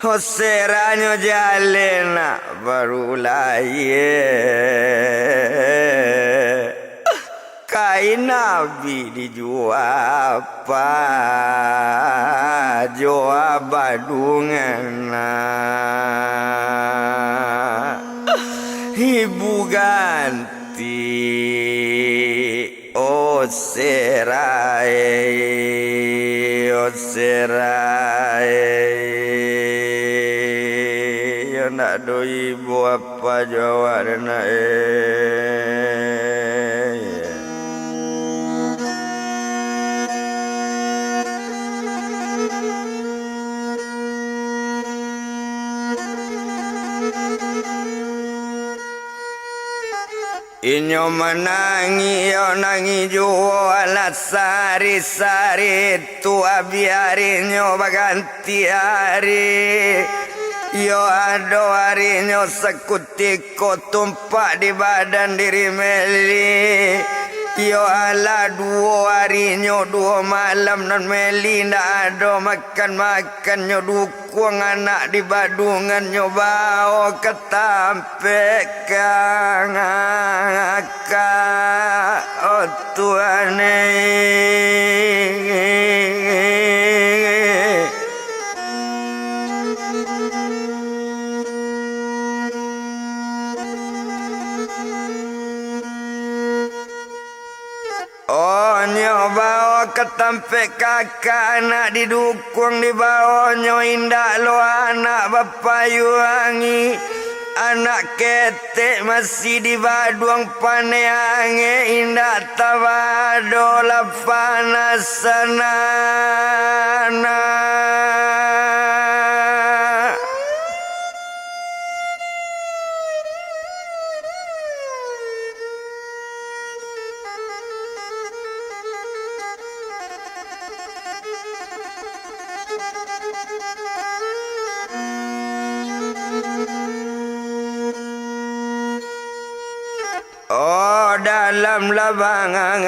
A: hoseranyo jalena barulaye kain nabi dijual apa joa badungana ibu ganti oserai yo nak do ibu apa jawadana inyo menangi yo nangi jual sari-sari tua biari nyo baganti hari yo ado hari nyo sekutiko tumpak di badan diri meli yo ala dua hari nyo dua malam non meli ndak ado makan nyo dukung anak di badungan nyo bawa ketampe kang aka oh tuane oh nyoba ketampe kakak anak didukung di bawah nyo indah lo anak bapak yuangi anak ketek masih di baduang paneange indah tawado la panasana oh dalam labangan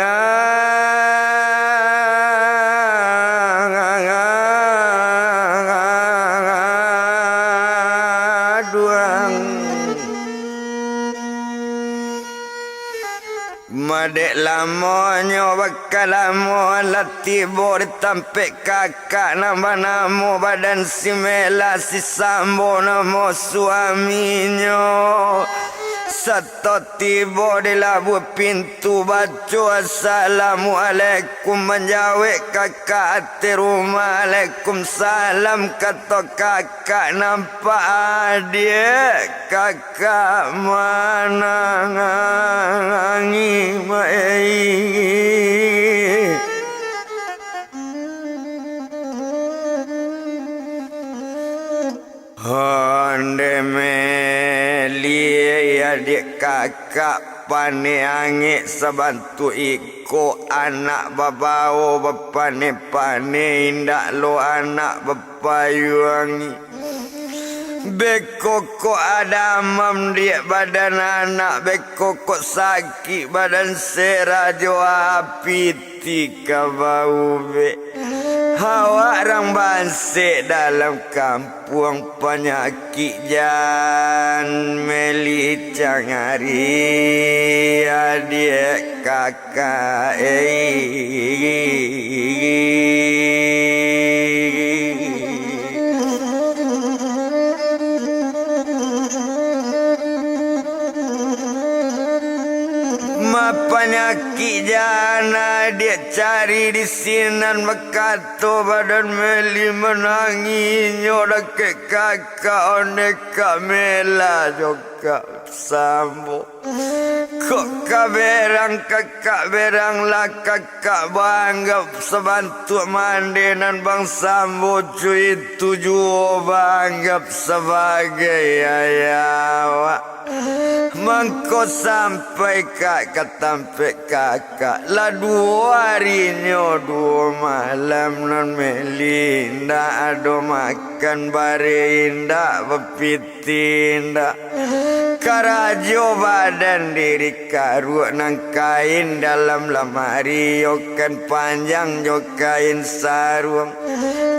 A: adek lamonyo bakal lamo lati bor tampe kakak nambah namo badan si mela si sambo namo suaminya. Satu tiba di labu pintu baca assalamualaikum menjawab kakak hati rumah Waalaikumsalam kata kakak nampak adik kakak mana ngangi mai. Honde meli adik kakak pane angin sebantu iko anak babao bapane pane indak lo anak bapayuangi bekoko ada mam dia badan anak bekoko sakit badan serajo api tika bau be hawa orang bansik dalam kampung penyakit jan meli cangari adik kakak penyakit jana dia cari di sinan makato badan meli menangi nyodak ke kakak oneka mela joka sambo kok kaberang kakak berang lah kakak banggap sebantu mandenan bang sambo cuy tujuh banggap sebagai ayah mangko sampai kakak tampe kakak lah 2 harinya 2 malam non melinda ado makan bare indah bepiti indah karajo badan diri karu nang kain dalam lemari yokan panjang yo kain sarung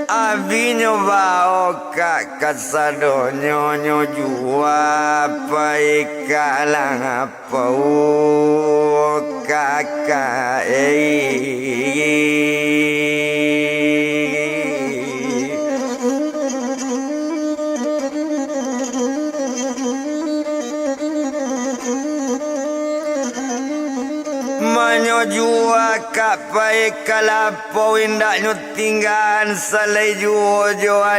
A: abinyo bao kakak sadonyo nyo jua pai kalang apa kakak manyo jua kapai kalapo indak nyo tinggal salai jo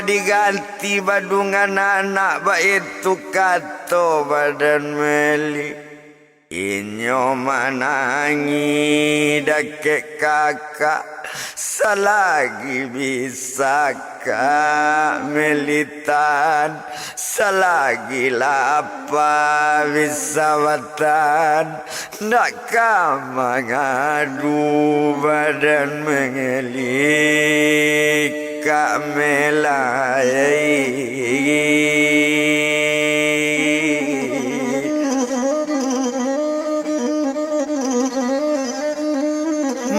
A: diganti badungan anak ba itu kato badan meli inyo manangi dake kakak selagi bisa kak melitan selagi lapar bisa watan nak mengadu badan mengelik kak melai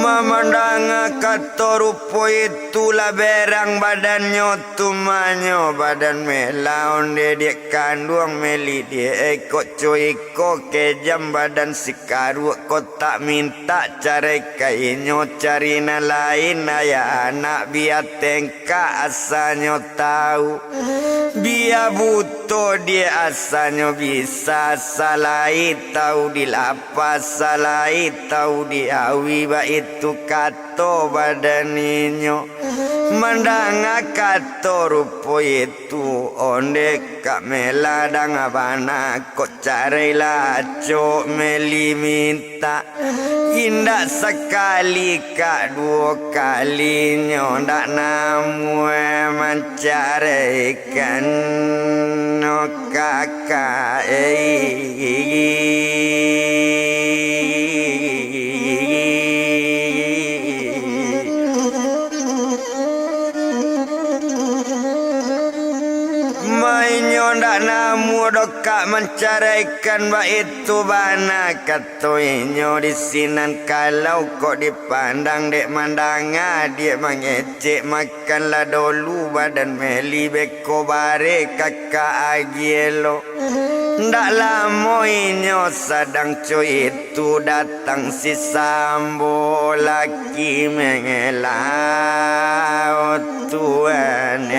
A: memandang kata rupo itulah berang badannya tumanyo badan mela onde dia kandung meli dia ikut cuiko kejam badan si karu kau tak minta cari kainyo cari na lain ayah anak biar tengka asalnya tahu biar butuh dia asalnya bisa salai tahu dilapas salai tahu diawi ba itu kato badaninyo mandanga kato rupo itu onde kak mela dang abana kok cari laco meli minta indah sekali kak 2 kalinya ndak namu mencarikan no kakak ndak namu dokak menceraikan ba itu bana katoinyo di sinan kalau kok dipandang dek mandanga dia mengecek makanlah dulu badan meli beko bare kakak agielo ndak lamo inyo sadang cuit itu datang si Sambo laki mengelau Tuhan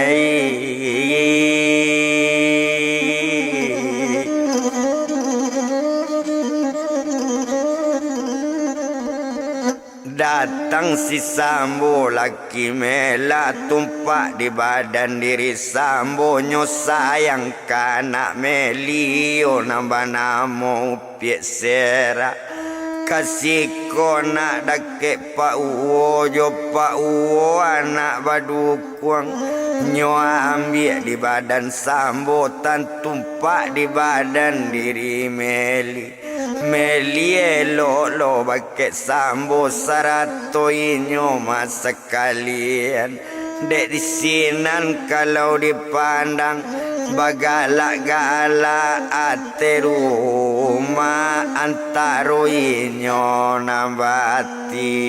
A: Datang si Sambo laki mela tumpak di badan diri Sambo nyo sayang kanak melio nambah namo piek sera kasih ko nak dake Pak Uwo jo Pak Uwo anak badukuang nyo ambil di badan Sambo tan tumpak di badan diri Meli lo pakai Sambo sarato inyo masa kalian dek di sinan kalau dipandang bagalak-galak ate rumah antaro inyo nambati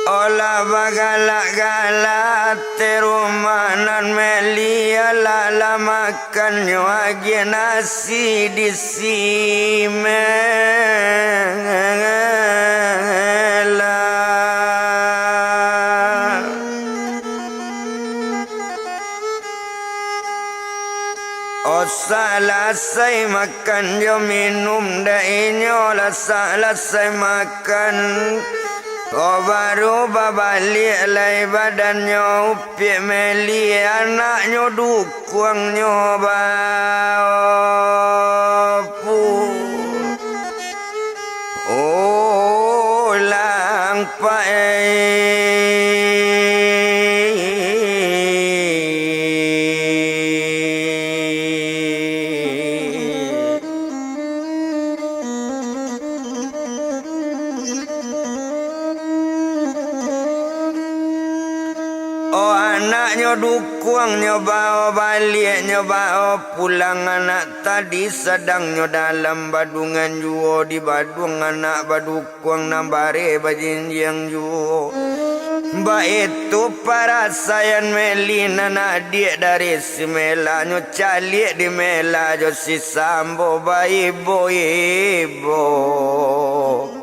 A: Olah bagalak-galak terumanan melia lala makan nyuagi nasi di simela. Oh salasai makan yo minum dainyo lah salasai makan. Oh baru babalik lai badannya upiak meli anaknya dukuangnya bapu. Oh lang anaknya dukuang nyoba balik nyoba pulang anak tadi sedangnya dalam badungan juo di badung anak badukuang nambare bajinjang juo ba itu para sayan melina nadik dari si mela nyo calik di mela jo si Sambo ba ibu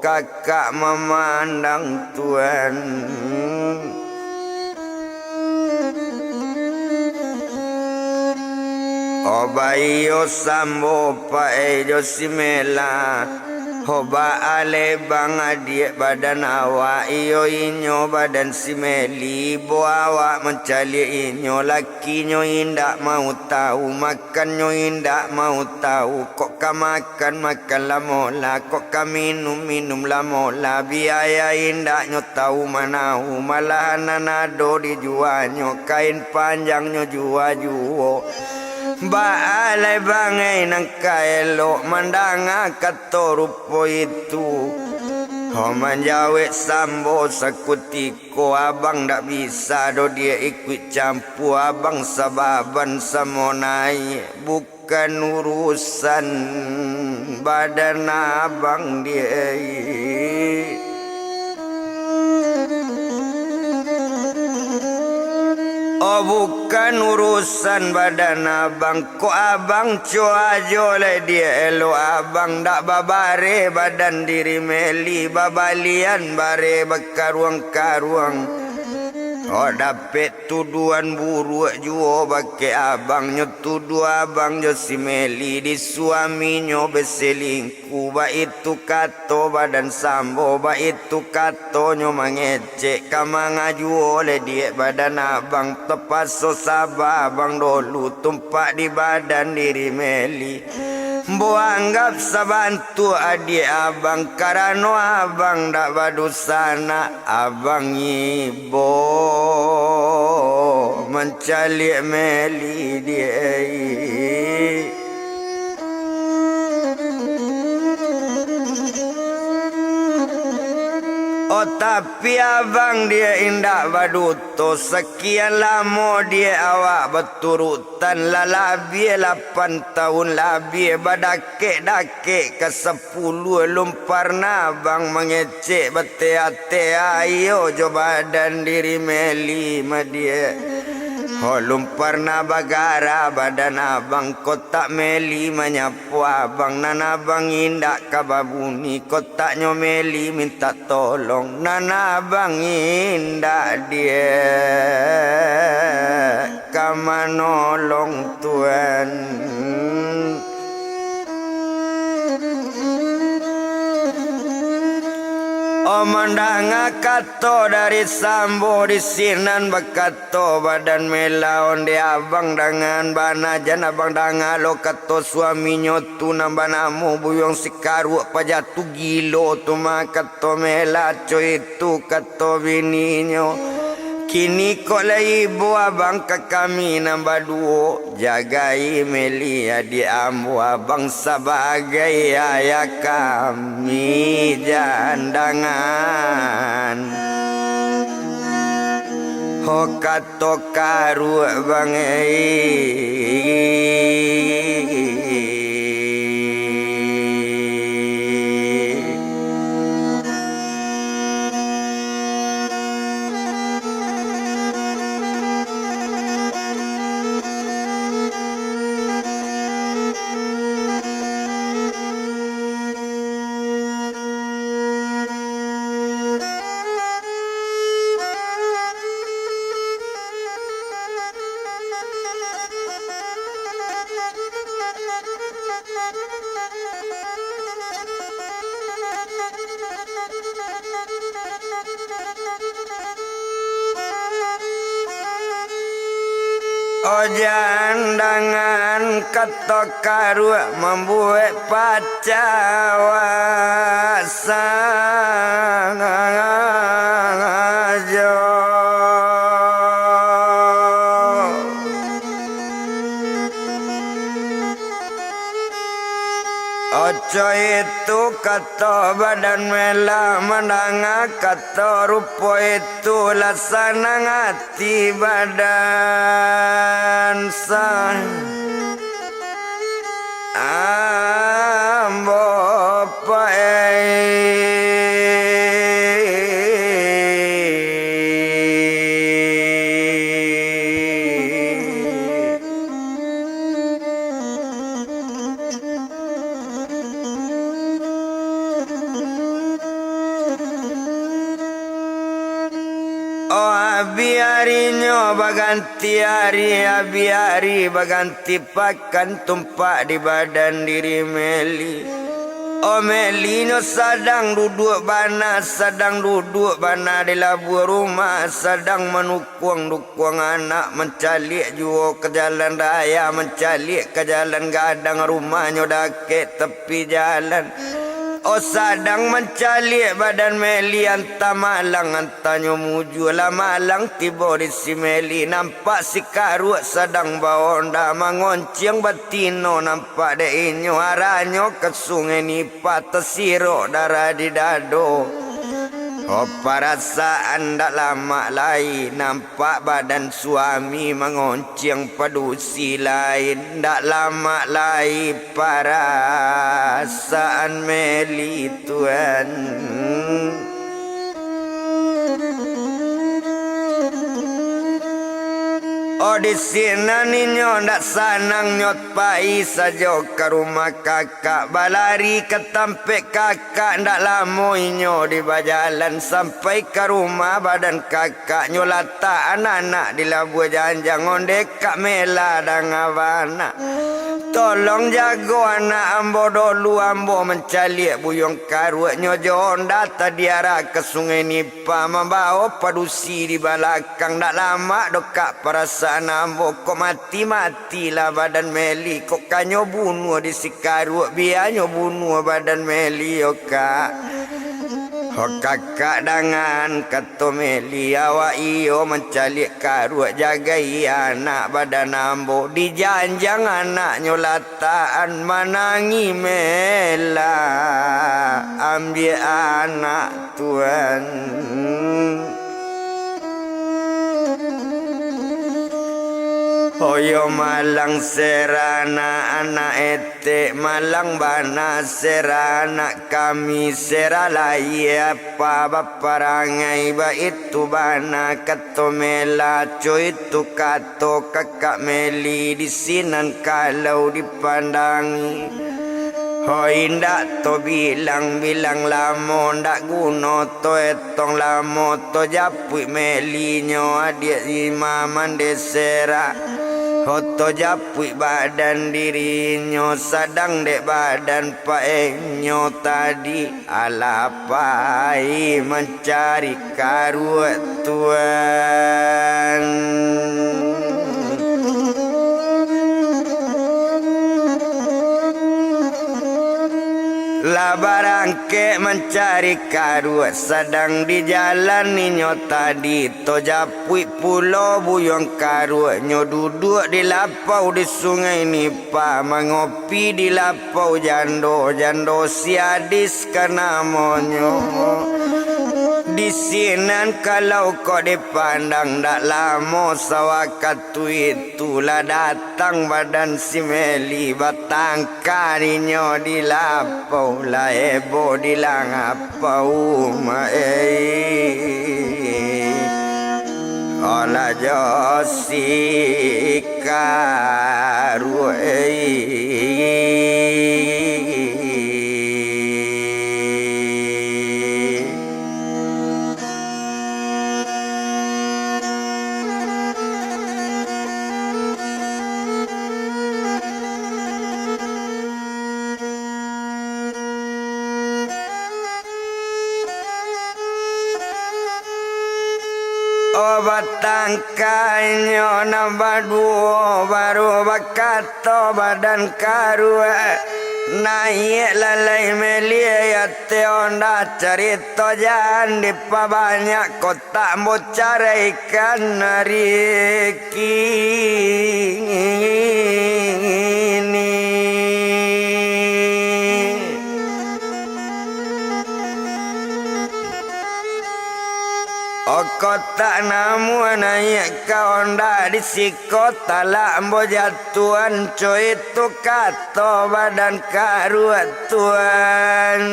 A: kakak memandang Tuhan. Oba iyo Sambo pa ejo simela Oba ale bang adik badan awak iyo inyo badan simeli Bo awak mencari inyo lakinyo indak mau tahu makannya indak mau tahu kok ka makan la mola kok ka minum la mola biaya indaknya tahu manahu malahan nanado dijualnya kain panjangnya jual Baalay bangay ng kaelo mandanga katorupo itu Homanjawe Sambo sa kutiko abang dak bisa do dia ikut campu abang sababan sa monay bukan urusan badan abang dia Oh bukan urusan badan abang Kok abang cuajo le dia elo abang Dak babare badan diri meli Babalian bare bakaruang-karuang Oh dapet tuduhan buruk juo bake abangnya tuduh abang jo si Meli di suaminya berselingkuh. Ba itu kato badan sambo, ba itu kato nyo mangecek kamanga juo le dia badan abang tepas so sabah abang dulu tumpak di badan diri Meli. Bo anggap sabantu adik abang karena abang dak badusana abang ibo mencalik Meli dia. Oh tapi abang dia indah baduto. Sekian lama dia awak berturutan. Lalabi 8 tahun labi badake-dake ke 10 lumparna abang mengecek bete-ate ayo jo badan diri Meli ma dia. Oh lumparna bagara badan abang kotak Meli menyapu abang. Nana abang indak kababuni kotaknya Meli minta tolong. Nana abang indak dia kamanolong Tuhan. Omandanga kato dari sambo di sinan bakato badan melaon di abang dengan bana jan abang danga lo kato suaminya tu nambanamu buyong sikaru pajatu gilo tu makato melaco itu kato bininyo. Kini kok lai ibu abang ke kami nambah duo. Jagai Meli adik ambu abang sebagai ayah kami jandangan. Ho kato karu bang oh jandangan kato karu membuat pacawasan ajo. Ojo itu kato badan mela mandanga kato rupo itu lasana ngati badan sang ambo biarinyo baganti hari biari baganti pakan tumpak di badan diri Meli. Oh Meli no sedang duduk bana di labu rumah sedang menukung anak mencalik juo ke jalan raya mencalik ke jalan gadang rumahnya dake tepi jalan. Oh sadang mencalik badan Meli anta malang antanyo muju lah malang tiba di si Meli nampak si karu sedang baonda mangonceng batino nampak de inyo aranyo ke sungai nipa tesiro darah di dado. Oh perasaan dak lama lain nampak badan suami mengonceng padusi lain. Dak lama lain perasaan Meli Tuhan. Oh di sini ninyo ndak sanang nyot pai sajo ke rumah kakak balari ke tampek kakak ndak lamo inyo di bajalan sampai ke rumah badan kakak nyolata anak-anak di labuh janjang onde kak mela dan avana. Tolong jago anak ambo dolu ambo mencaliak buyong karuak nyojo data diara ke sungai Nipa membawa padusi di belakang dak lama dokak perasaan ambo kok mati lah badan meli kok kanyo bunuh di si karuak bianyo bunuh badan meli yo kak. Ho kakak dengan kato meli awak iyo mencalik karuak jagai anak badan ambo di janjang anak nyolataan manangi mela ambil anak tuan. Oyo malang serana anak etek malang bana serana kami seralai apa baparangai ba itu bana kato mela co itu kato kakak meli di sinan kalau dipandangi. Hoi ndak to bilang lamo ndak guno to etong lamo to japui melinyo adik imaman desera. Hoto japui badan dirinya sadang dek badan paenyo tadi alapai mencari karuat tuan. Labarangke mencari karuat sedang di jalan ninyo tadi to japui pulau buyong karuat nyo duduk di lapau di sungai Nipa mengopi di lapau jando siadis kana monyo. Di sinan kalau kau dipandang dak lamo sawakatu itulah datang badan si meli batangkarinyo di lapau la ebo di langapau ola josika ruei. Batangkanyo nambah duo baru bakato badan karua naik lalai melia te onda cerita jan di banyak kota mocara ikan nariki ini. Kota namu naik ka onda di si kota lambo jatuan co itu kato badan karuat tuan.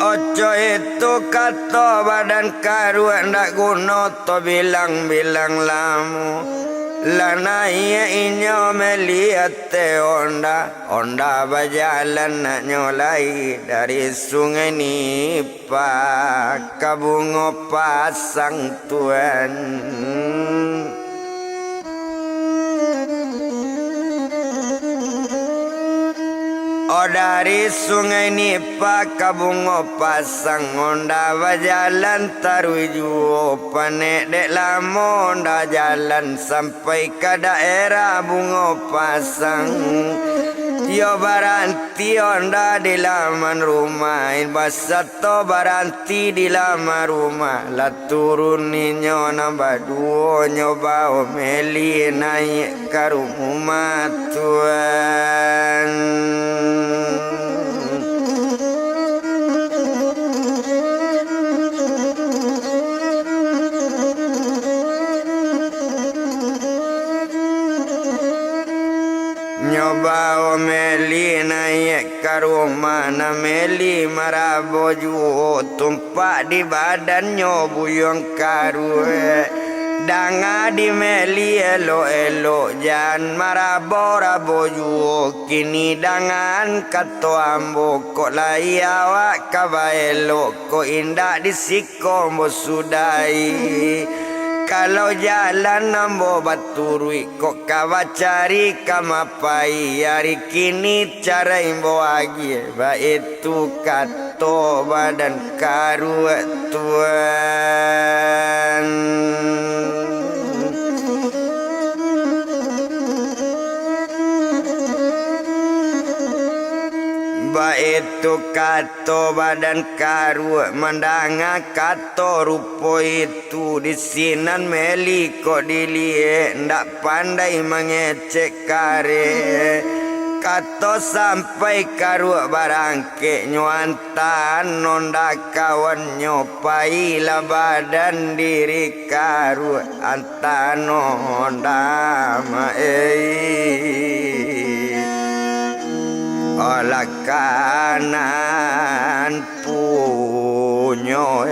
A: Ojo itu kato badan karuat ndak guno to bilang lamu lana iya inyo melihat te onda bajalan nak nyolai dari sungai Nipa kabungo pasang tuan. Oh dari sungai Nipa kabungo pasang onda bajalan taruju panek dek lamo onda jalan sampai ke daerah bungo pasang. Yo baranti onda di laman rumah basato baranti di laman rumah la turun ninyo nambah duo nyoba meli naik ke rumah tuan. nyoba meli naik ke rumah na meli maraboju tumpak di badannya buyung karue danga di meli elo jan marabo kini dangan kato ambo kok lai awak kabaelo kok indah disiko mo sudai kalau jalan ambo baturui kok kawa cari kamapai hari kini cara imbo agi ba itu kato badan karu tuan ba itu kato badan karu mandanga kato rupo itu di sinan meli kok dilie ndak pandai mengecek kare kato sampai karu barangke nyuantan nonda kawan nyopai la badan diri karu antano ndama olah kanan punyo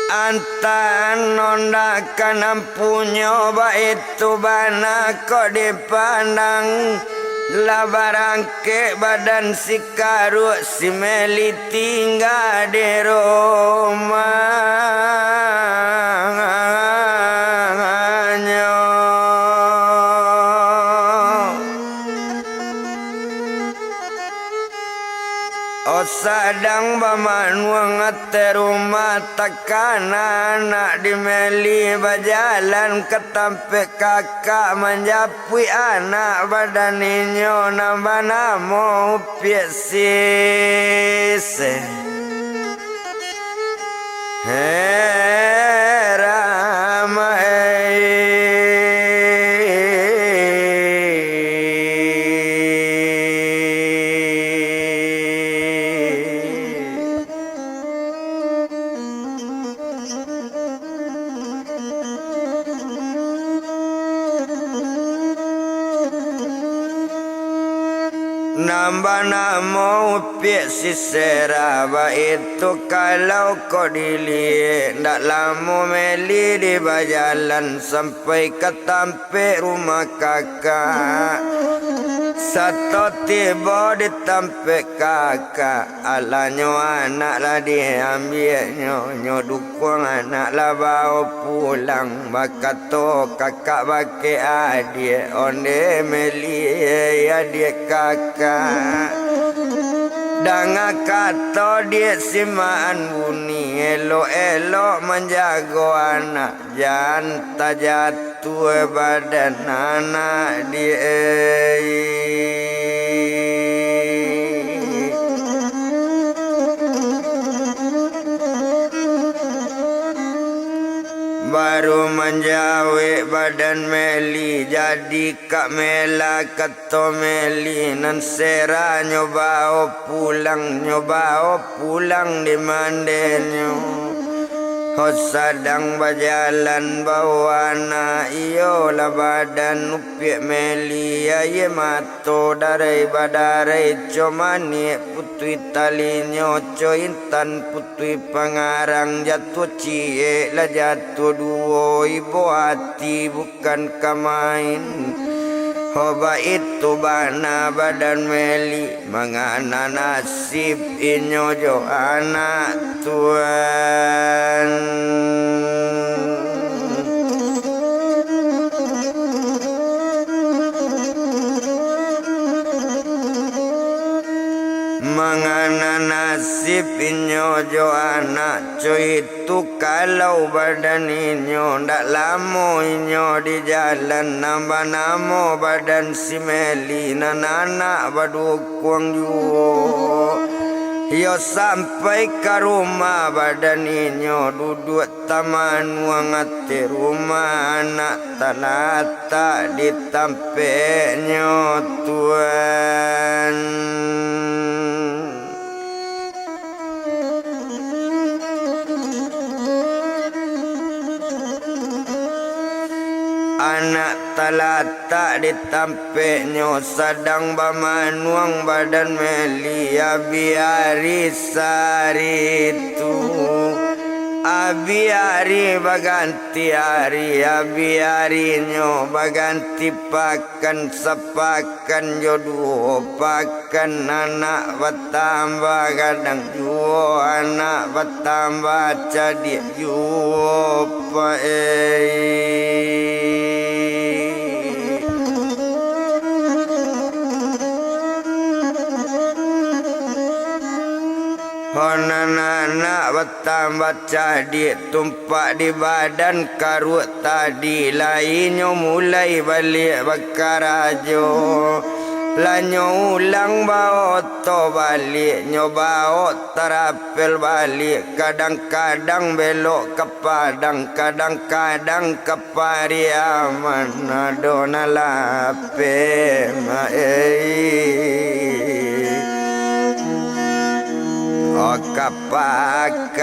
A: antan nonda kanam punyo ba itu bana kok dipandang labarangke badan si karu si meli tinggal di rumahnya sadang bamanuang ate rumah takana anak di meli bajalan ketampe kakak menjapui anak badaninyo nambah namo piesis nambah namo si seraba itu kalau kau dilihat ndak lama meli di bajalan sampai ke tampe rumah kakak satu tiba di tampe kakak alanyo anak lah diambil nyo dukung anak lah bawa pulang bakato kakak bake adik onde meli adik kakak danga kato dia simaan buni elo menjago anak jangan tak jatuh badan anak dia baru menjawe badan meli jadi kak mela keto meli nan sera nyoba pulang di mandenyo sadang bajalan bawana iyo la badan upiak meli aye mato darai badarai comani putui talinyo cointan putui pangarang jatuh cie la jatuh duo ibu hati bukan kamain hoba itu bana badan meli mangana nasib inyo jo anak tuan pinyo jo anak cuy itu kalau badan inyo ndak lamo inyo di jalan nambah namo badan si Meli anak badukung juo yo sampai ke rumah badan inyo duduk taman wangati rumah anak tanata ditampeknya Tuhan. Anak talata ditampeknya sedang bamanuang badan Meli biari sari itu biari baganti hari biari nyo baganti pakan sepakan jodoh pakan anak bertambah kadang juo anak bertambah jadi juo Honana bertambah jadi tumpak di badan karut tadi lainnya mulai balik bakarajo lanyo ulang bawa to balik nyoba terapel balik kadang-kadang belok ke Padang kadang-kadang ke Pariaman adona lape kapakan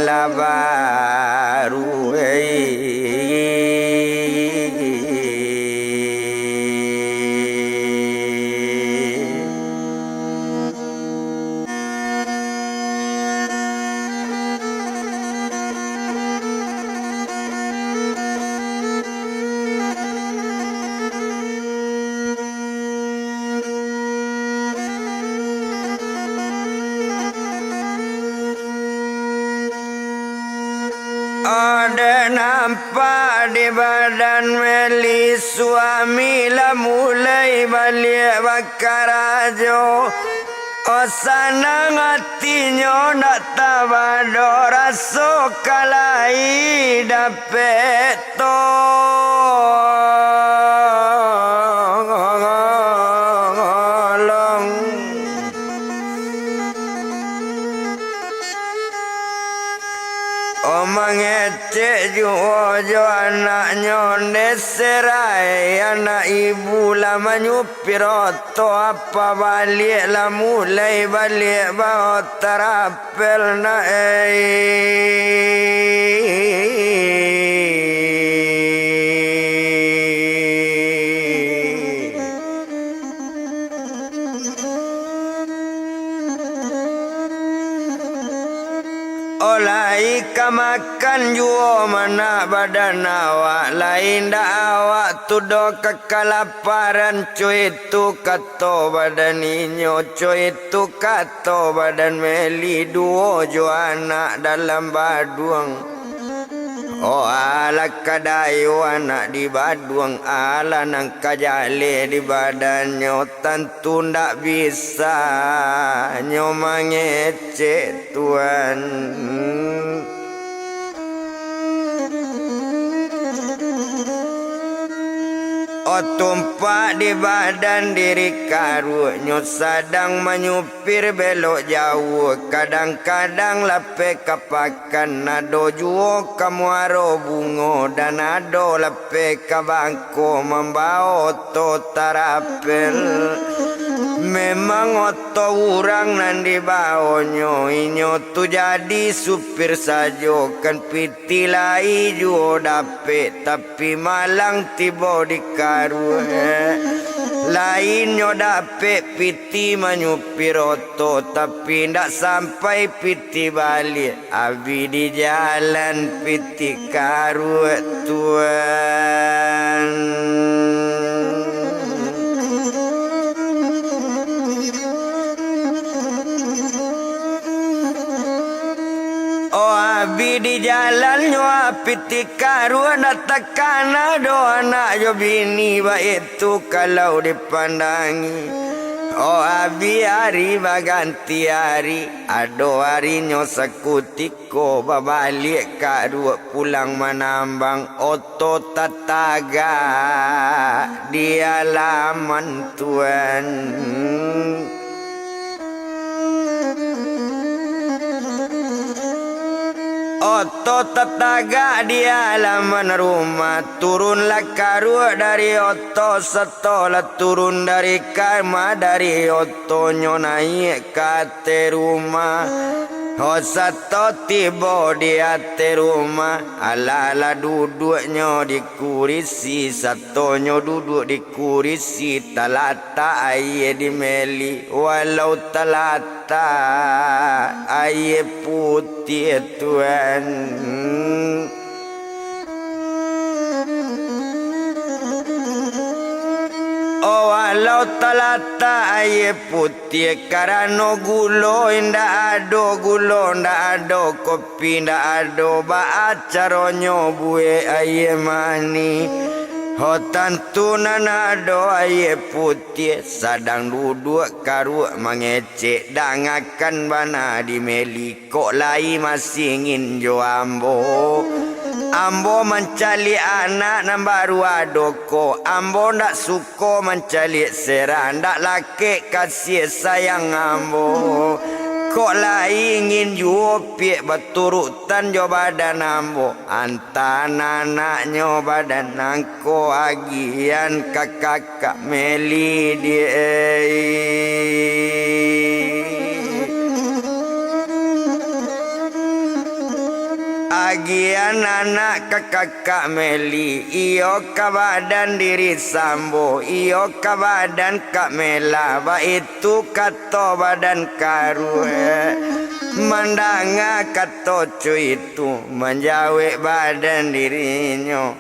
A: labaru ada nampak di badan Meli suami lah mulai balik bakarajo sanang hatinya nak tabado rasa kalai dapet mengecek jo anaknya neserai anak ibu lama nyupir oto apa balik lah mulai balik bawa terapel na Olai kamakan juo mana badan awak lain dah awak tudo kekalaparan cuy tu kato badan inyo cuy tu kato badan Meli duo jo anak dalam baduang ala kadayo anak di baduang ala nang kajale di badannya tentu ndak bisa nyo mengecek Tuhan. Tumpak di badan diri karunya sedang menyupir belok jauh kadang-kadang lepe kapakan nado juo kamuaro bungo dan nado lepe kabangko membawa to tarapel memang oto urang nan di bawonyo inyo tu jadi supir sajo kan piti lai juo dapet tapi malang tiba di lain nyo dapet piti menyupir oto tapi ndak sampai piti balik abi di jalan piti karu Tuhan. Abi di jalan nyo piti karuan takana do anak jo bini baik tu kalau dipandangi Oh abi hari baganti hari, ado harinyo sakutiko babalik kadua pulang menambang oto tataga di halaman Tuhan. Oto tetaga di halaman rumah, turunlah karua dari oto setelah turun dari kamar, dari otonyo naik ke ate rumah. Sato tiba di ate rumah, ala-ala duduknya di kurisi, satonyo duduk di kurisi, talata aye di meli, walau talata aye putih Tuhan. Oh walau talata aye putih karano gulo inda ado gulo nda ado kopi nda ado ba acaronyo bue aye mani. Hotantu nanado aye putih sadang duduk karuk mengecek dangakan bana di meli kok lai masih ingin jo Ambo mencari anak nan baru adoko. Ambo ndak suko mencari serah, ndak laki kasih sayang ambo. Kok lah ingin juopiek berturutan jo badan ambo. Antan anaknya badan angko agian kakak meli dia. Agian anak kakak meli, iyo ka badan diri sambo, iyo ka badan kak mela, ba itu kato badan karue. Mandanga kato cuy itu menjawab badan dirinya,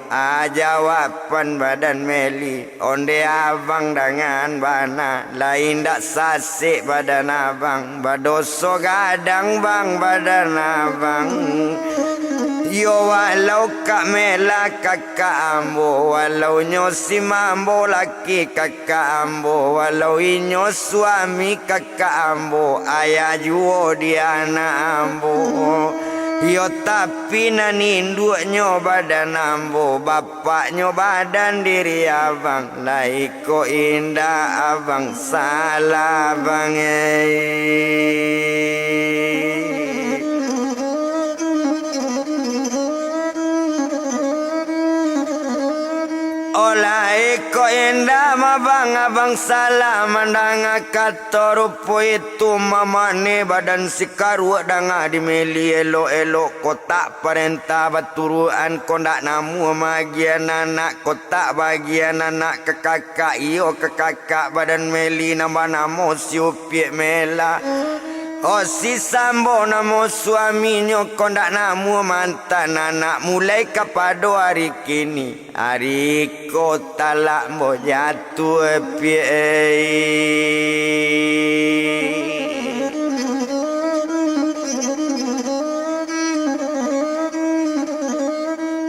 A: jawaban badan meli, onde abang dengan bana, lain dak sasik badan abang, badoso gadang bang badan abang. Yo walau kak mela kakak ambo, walau nyo si mambo laki kakak ambo, walau inyo suami kakak ambo, ayah juo di anak ambo. Yo tapi naninduknyo badan ambo, bapaknyo badan diri abang, laiko indah abang salah bang. Olah eko indah mabang abang salah mandanga kato rupo itu mama ne badan si karua danga di meli elok-elok kotak perintah baturuan kondak namu magian anak kotak bagian anak ke kakak iyo ke kakak badan meli nama namo siupiek mela. Oh si sambo namo suaminya kondak namu mantan anak mulai kapado hari kini hari ko talak mo jatuh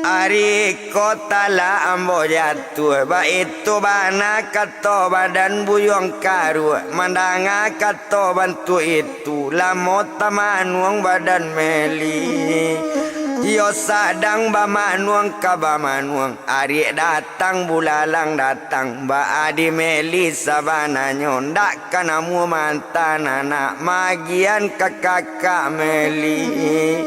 A: Ari kota la ambo jatuh ba itu bana kato badan buyong karu mandanga kato bantu itu lamo tamanuang badan meli. Yo sadang ba manuang ka ba manuang ari datang bulalang datang ba adi meli sabana nyondak kanamu mantan anak magian kakak meli.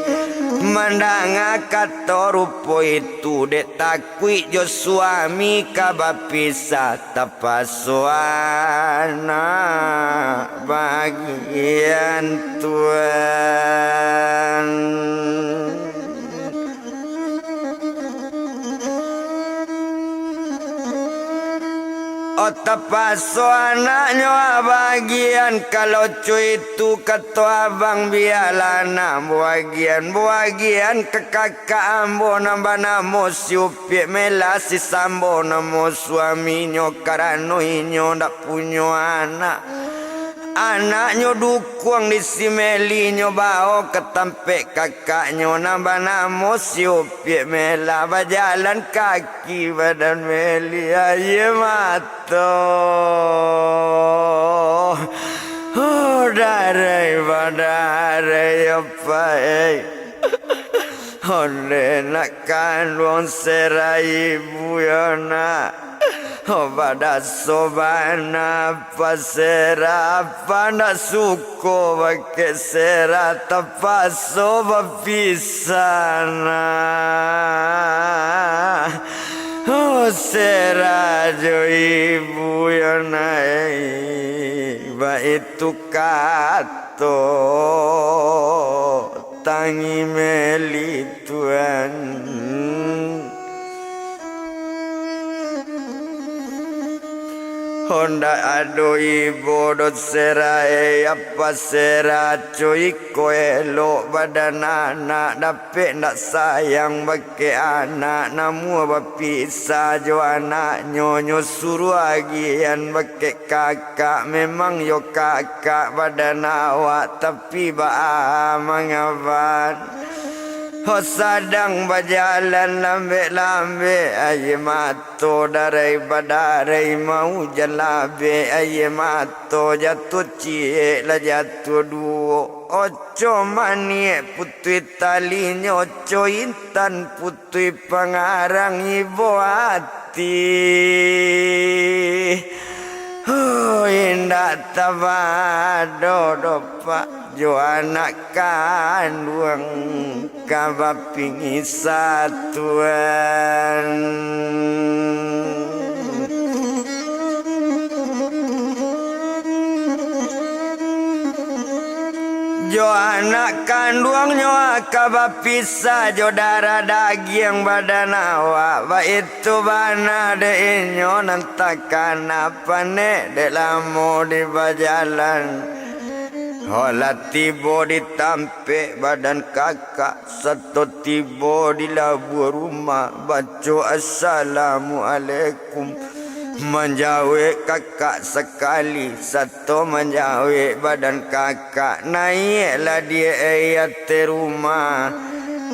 A: Mandanga kato rupo itu dek takui jo suami kabapisa tapasuana bagian Tuhan. Otapaso anaknya bagian kalau cuy itu ketua abang bialana bagian ke kakak ambo nambah namo siupiek mela si sambo namo suaminya karano inyo ndak punya anak. Anaknya dukung di simelinyo bao ketampek kakaknya nambah namo siupiek mela berjalan kaki badan meli aye mato darai badare apa Onde nak kandung serai buyana Obada sobana pasera Pana suko bake sera Tapaso bapisana Oh sera jo ibu yana Ba itu kato Tangi meli Tuhan Honda adoi bodot serai apa sera cuy koelo badan anak dapet nak sayang bagi anak namu bapisa jo anak nyonyo suruh agian bagi kakak memang yo kakak badan awak tapi ba mangawan Ho sadang berjalan lambe-lambe Aye mato darai badarai mau jalabe Aye mato jatuh cie la jatuh duo Oco manie putui tali nyoco intan putui pengarang ibu hati Indah tabado dopak Jo anak kandung kabaping satuan Jo anak kandung nyoa kabapisa Jo darah daging badan awak Ba itu bana de inyo nantakan apa ne de lamo di bajalan Hola tibo ditampe badan kakak Satu tibo di labu rumah Baca assalamualaikum Menjawe kakak sekali Satu menjawe badan kakak Naiklah dia ayat rumah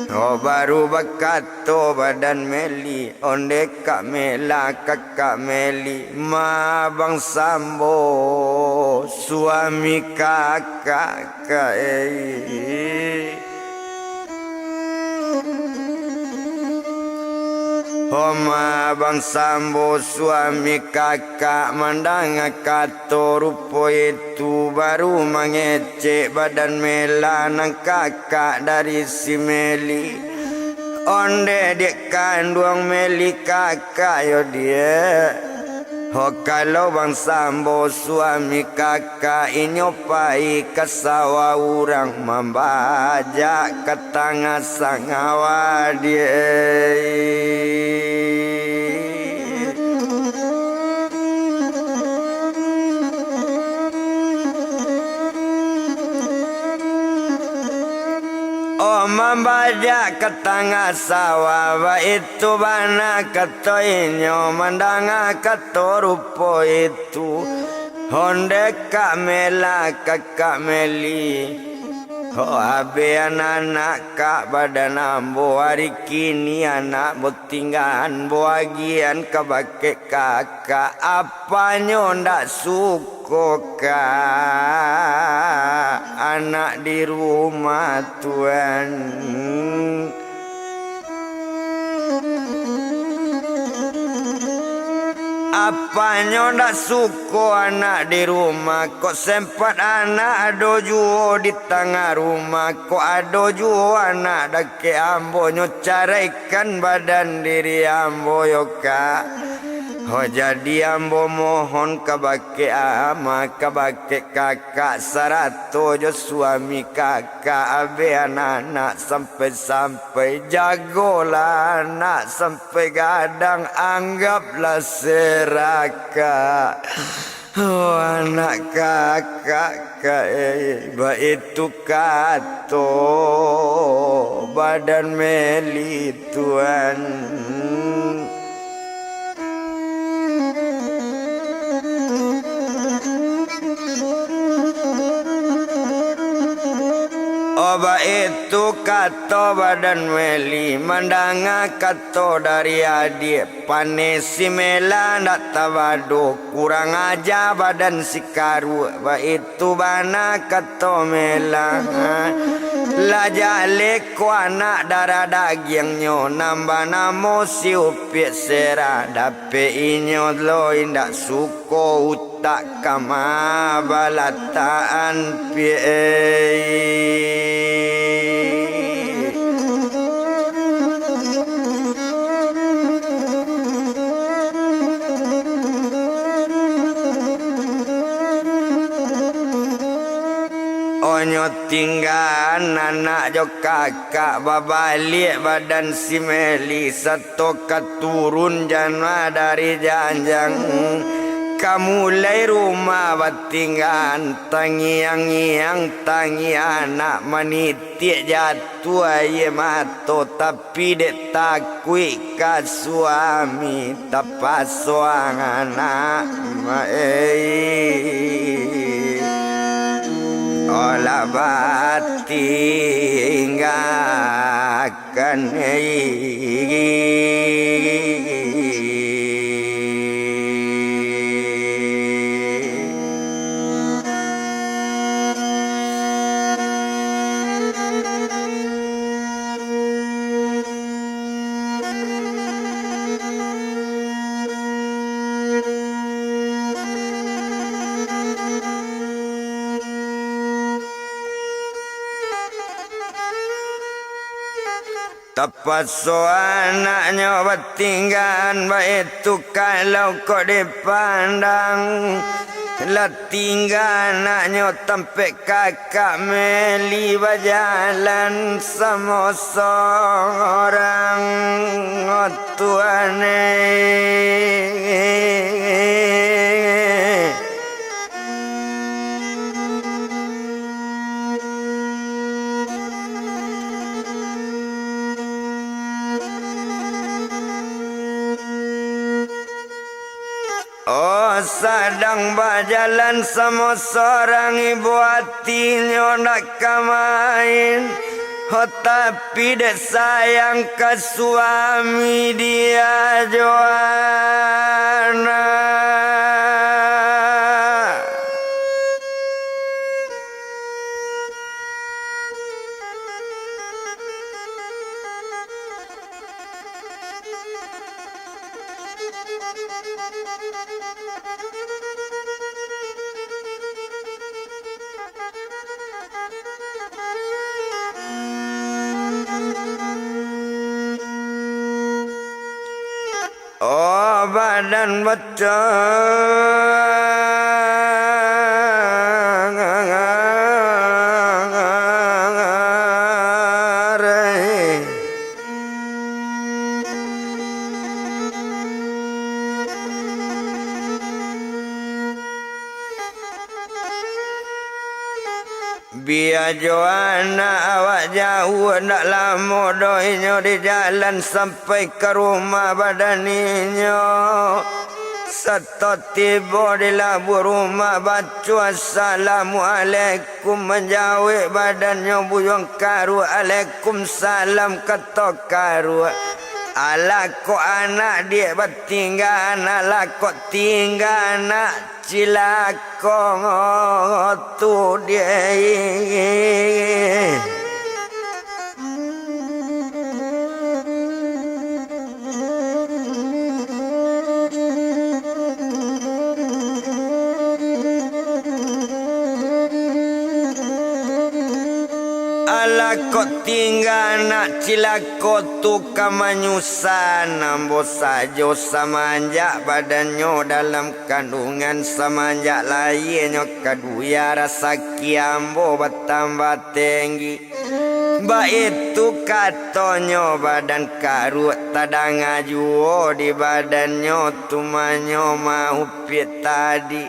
A: Oh baru bakato badan meli Onde kak mela kakak meli Ma bang sambo Suami kakak Oma bang sambo suami kakak Mandang kato rupo itu Baru mengecek badan mela Nang kakak dari si Meli Onde dek kandung Meli kakak yo dia Oh kalau bang sambo suami kakak Inyopai ke sawah orang Membajak ke tengah sangawa dia Oh membaca ke tengah sawah Ba itu bana katoinyo Mandanga kato rupo itu Honde kak mela kakak meli Oh abe anak kak badan ambo Hari kini anak botinggan Boagian kabake kakak Apanya ndak suko kak Anak di rumah Tuhan Apanya ndak suko anak di rumah Kok sempat anak ado juo di tengah rumah Kok ado juo anak dake ambo Nyocaraikan badan diri ambo yo kak Oh jadi ambo mohon kabake ama kabake kakak Sarato jo suami kakak Abe anak-anak sampai-sampai Jagolah anak sampai gadang Anggaplah seraka Oh anak kakak Ba itu kato Badan meli Tuhan itu kato badan meli mandanga kato dari adik panesi mela ndak tawado kurang aja badan si karu itu bana kato mela lajale ko anak darah dagingnya nambah namo si upik sera dape inyo lo indak suko utak kama balataan pie onyo tinggal anak jo kakak babalik badan si meli satu keturun janwa dari janjang kamu lai rumah batinggan tangiang tangi anak menitik jatuh aye mato tapi dek takui ka suami tapasuang anak olah batinggakan tepat so anaknya bertinggan baik tu kalau kau dipandang lah tinggal anaknya tempat kakak meli berjalan sama seorang tuane sedang berjalan sama seorang ibu hatinya nak kemain tapi dek sayang ke suami dia Joanna badan biar Joanna awak jauh nak lama doinya di jalan sampai ke rumah badaninyo. Satu tiba di labu rumah baca assalamualaikum menjawab badannya buyang karu Waalaikumsalam kata karu. Alah kok anak dia bertinggal alah kok tinggal anak cilaka tu dia kok tinggal nak cilako tu kamanyusan nambo sajo samanjak badannya dalam kandungan samanjak lainnya kaduya rasa kiambo bertambah tinggi ba itu katanya badan karu tadang ajuo di badannya tumanyo mau pit tadi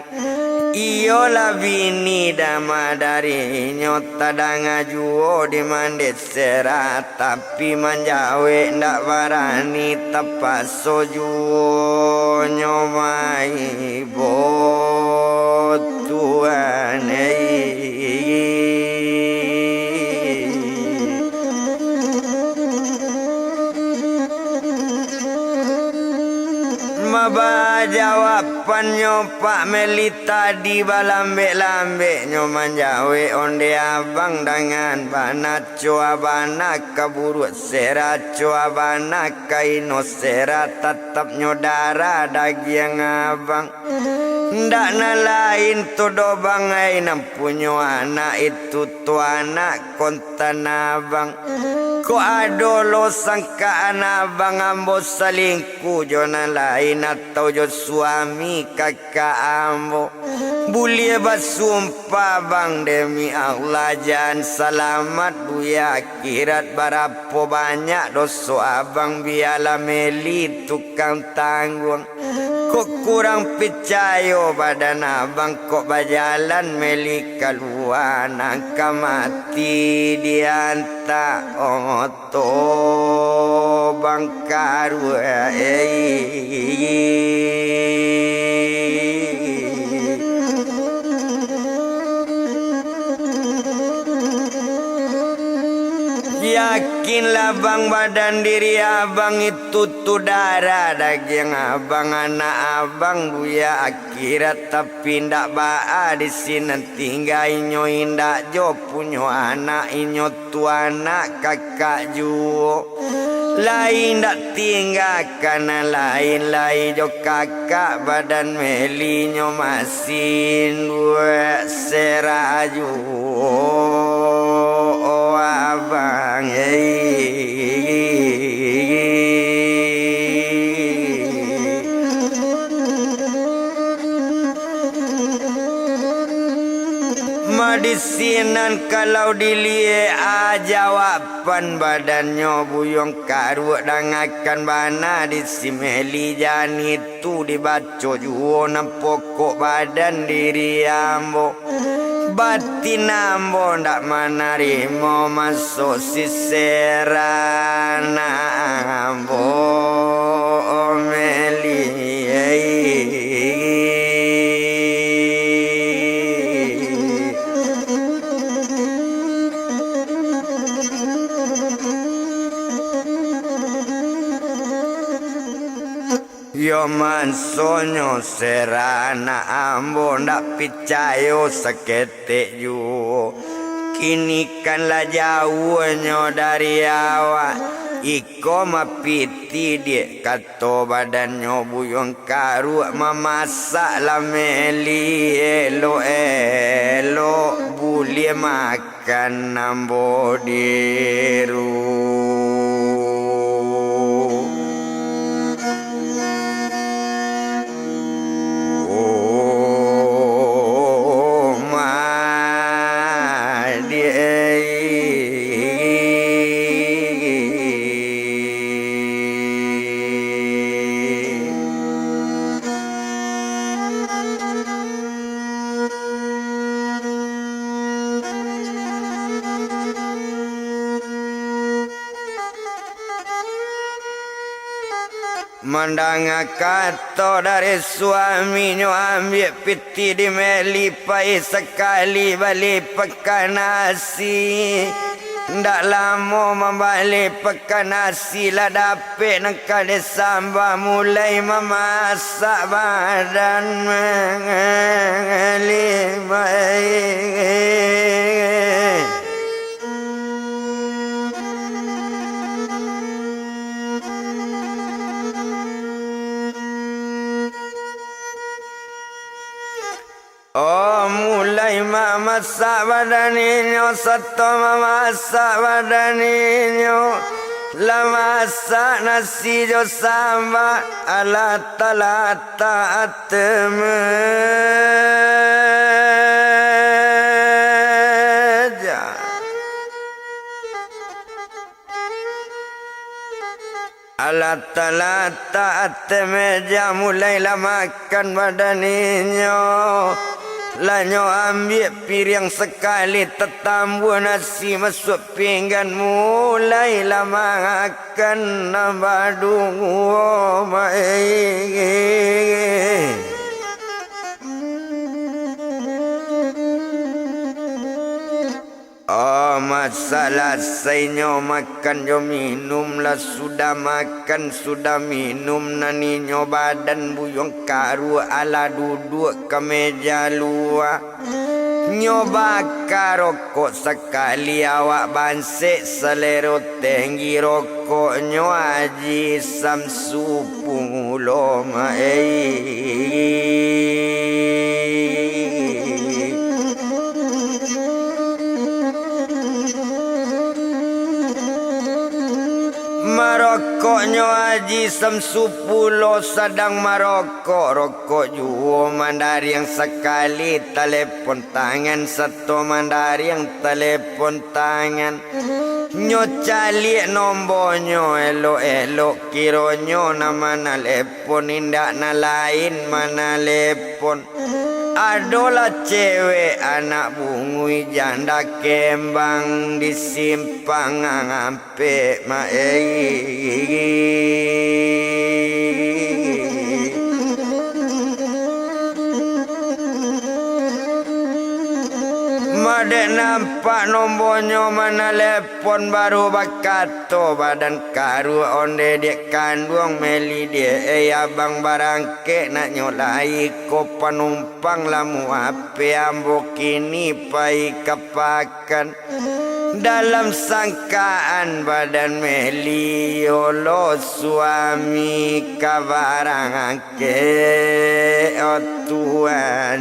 A: iyolah bini dama dari nyota dangajuo di mandet serat tapi manjawe ndak barani tepat sojuo nyomai botuan Maba jawabannya Pak Meli tadi balambe-lambe nyo manjawe onde abang dengan bana coa bana kaburu sera coa bana kaino sera tetap nyodara daging abang ndak na lain todo bangai nampunyo anak itu tu anak kontan abang ko adolo sangka anak abang ambo salingku jona lain atau jo suami kakak ambo bulia basumpah bang demi Allah jangan selamat buya akhirat barapo banyak dosa abang biala Meli tukang tanggung kok kurang percaya badan abang kok berjalan Meli keluar nangka mati dianta oto bangkaru Yakinlah bang badan diri abang itu tu darah daging abang anak abang buya akhirat tapi ndak baa di sini tinggal inyo indak jo punyo anak inyo tu anak kakak ju lain ndak tinggal karena lain jo kakak badan Meli nyo masin dua seraju abang Madisinan kalau dilie jawaban badannya buyong karu dangakan bana di si Meli jan itu dibaco juo pokok badan diri ambo batin ambo ndak manarimo masuk si serana ambo Meli Yo mansonyo serana ambo ndak picayo sakete ju kini kanlah jauhnya dari awak iko mapiti dia kato badannya buyong karu memasak la Meli elo boleh makan ambo diru Mandang kato dari suaminya ambil piti di Meli pai sekali balik pekan nasi ndak lama membalik pekan nasi lah dapet nangka desamba mulai memasak badan Meli Oh mulai memasak badaninyo satu memasak badaninyo la masak nasi jo samba ala talata atmeja ala talata atmeja mulailah makan badaninyo Lanyo ambil piring sekali tetambu nasi masuk pinggan mulailah makan nabadung Oh, masalah sainyo makan yo minum lah, sudah makan sudah minum nani nyo badan buyong karu ala duduk ke meja luar. Nyoba rokok sekali awak bansek selero tinggi rokoknya Haji Samsu Puloma. Marokoknya Haji Samsu Pulo sedang marokok. Rokok juo mandari yang sekali telepon tangan. Satu mandari yang telepon tangan. Nyo calik nombornya elok-elok kironyo nama nalepon indak na lain mana lepon. Adolah cewek anak bungui janda kembang di simpang ngampe Made nampak nombornya mana lepon baru bakato badan karu onde dek kandung meli dia abang barangke nak nyolai ko penumpang lamu ape ambo kini pai kepakan dalam sangkaan badan meli yolo suami kabarangke o Tuhan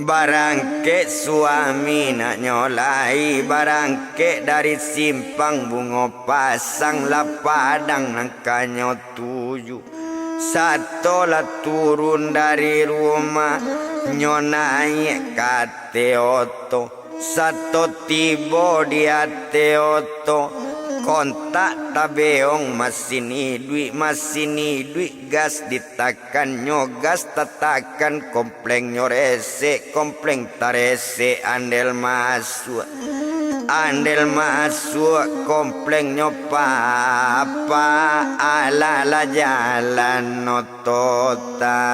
A: barangke suami nak nyolai barangke dari simpang bungo pasang lah padang nangkanyo 7 satu lah turun dari rumah nyonai kate oto satu tibo di ate oto kontak tabeong mesin duit gas ditakan nyogas tatakan kompleng nyorese kompleng tarese andel masuk kompleng nyopa apa ala la jalan notota.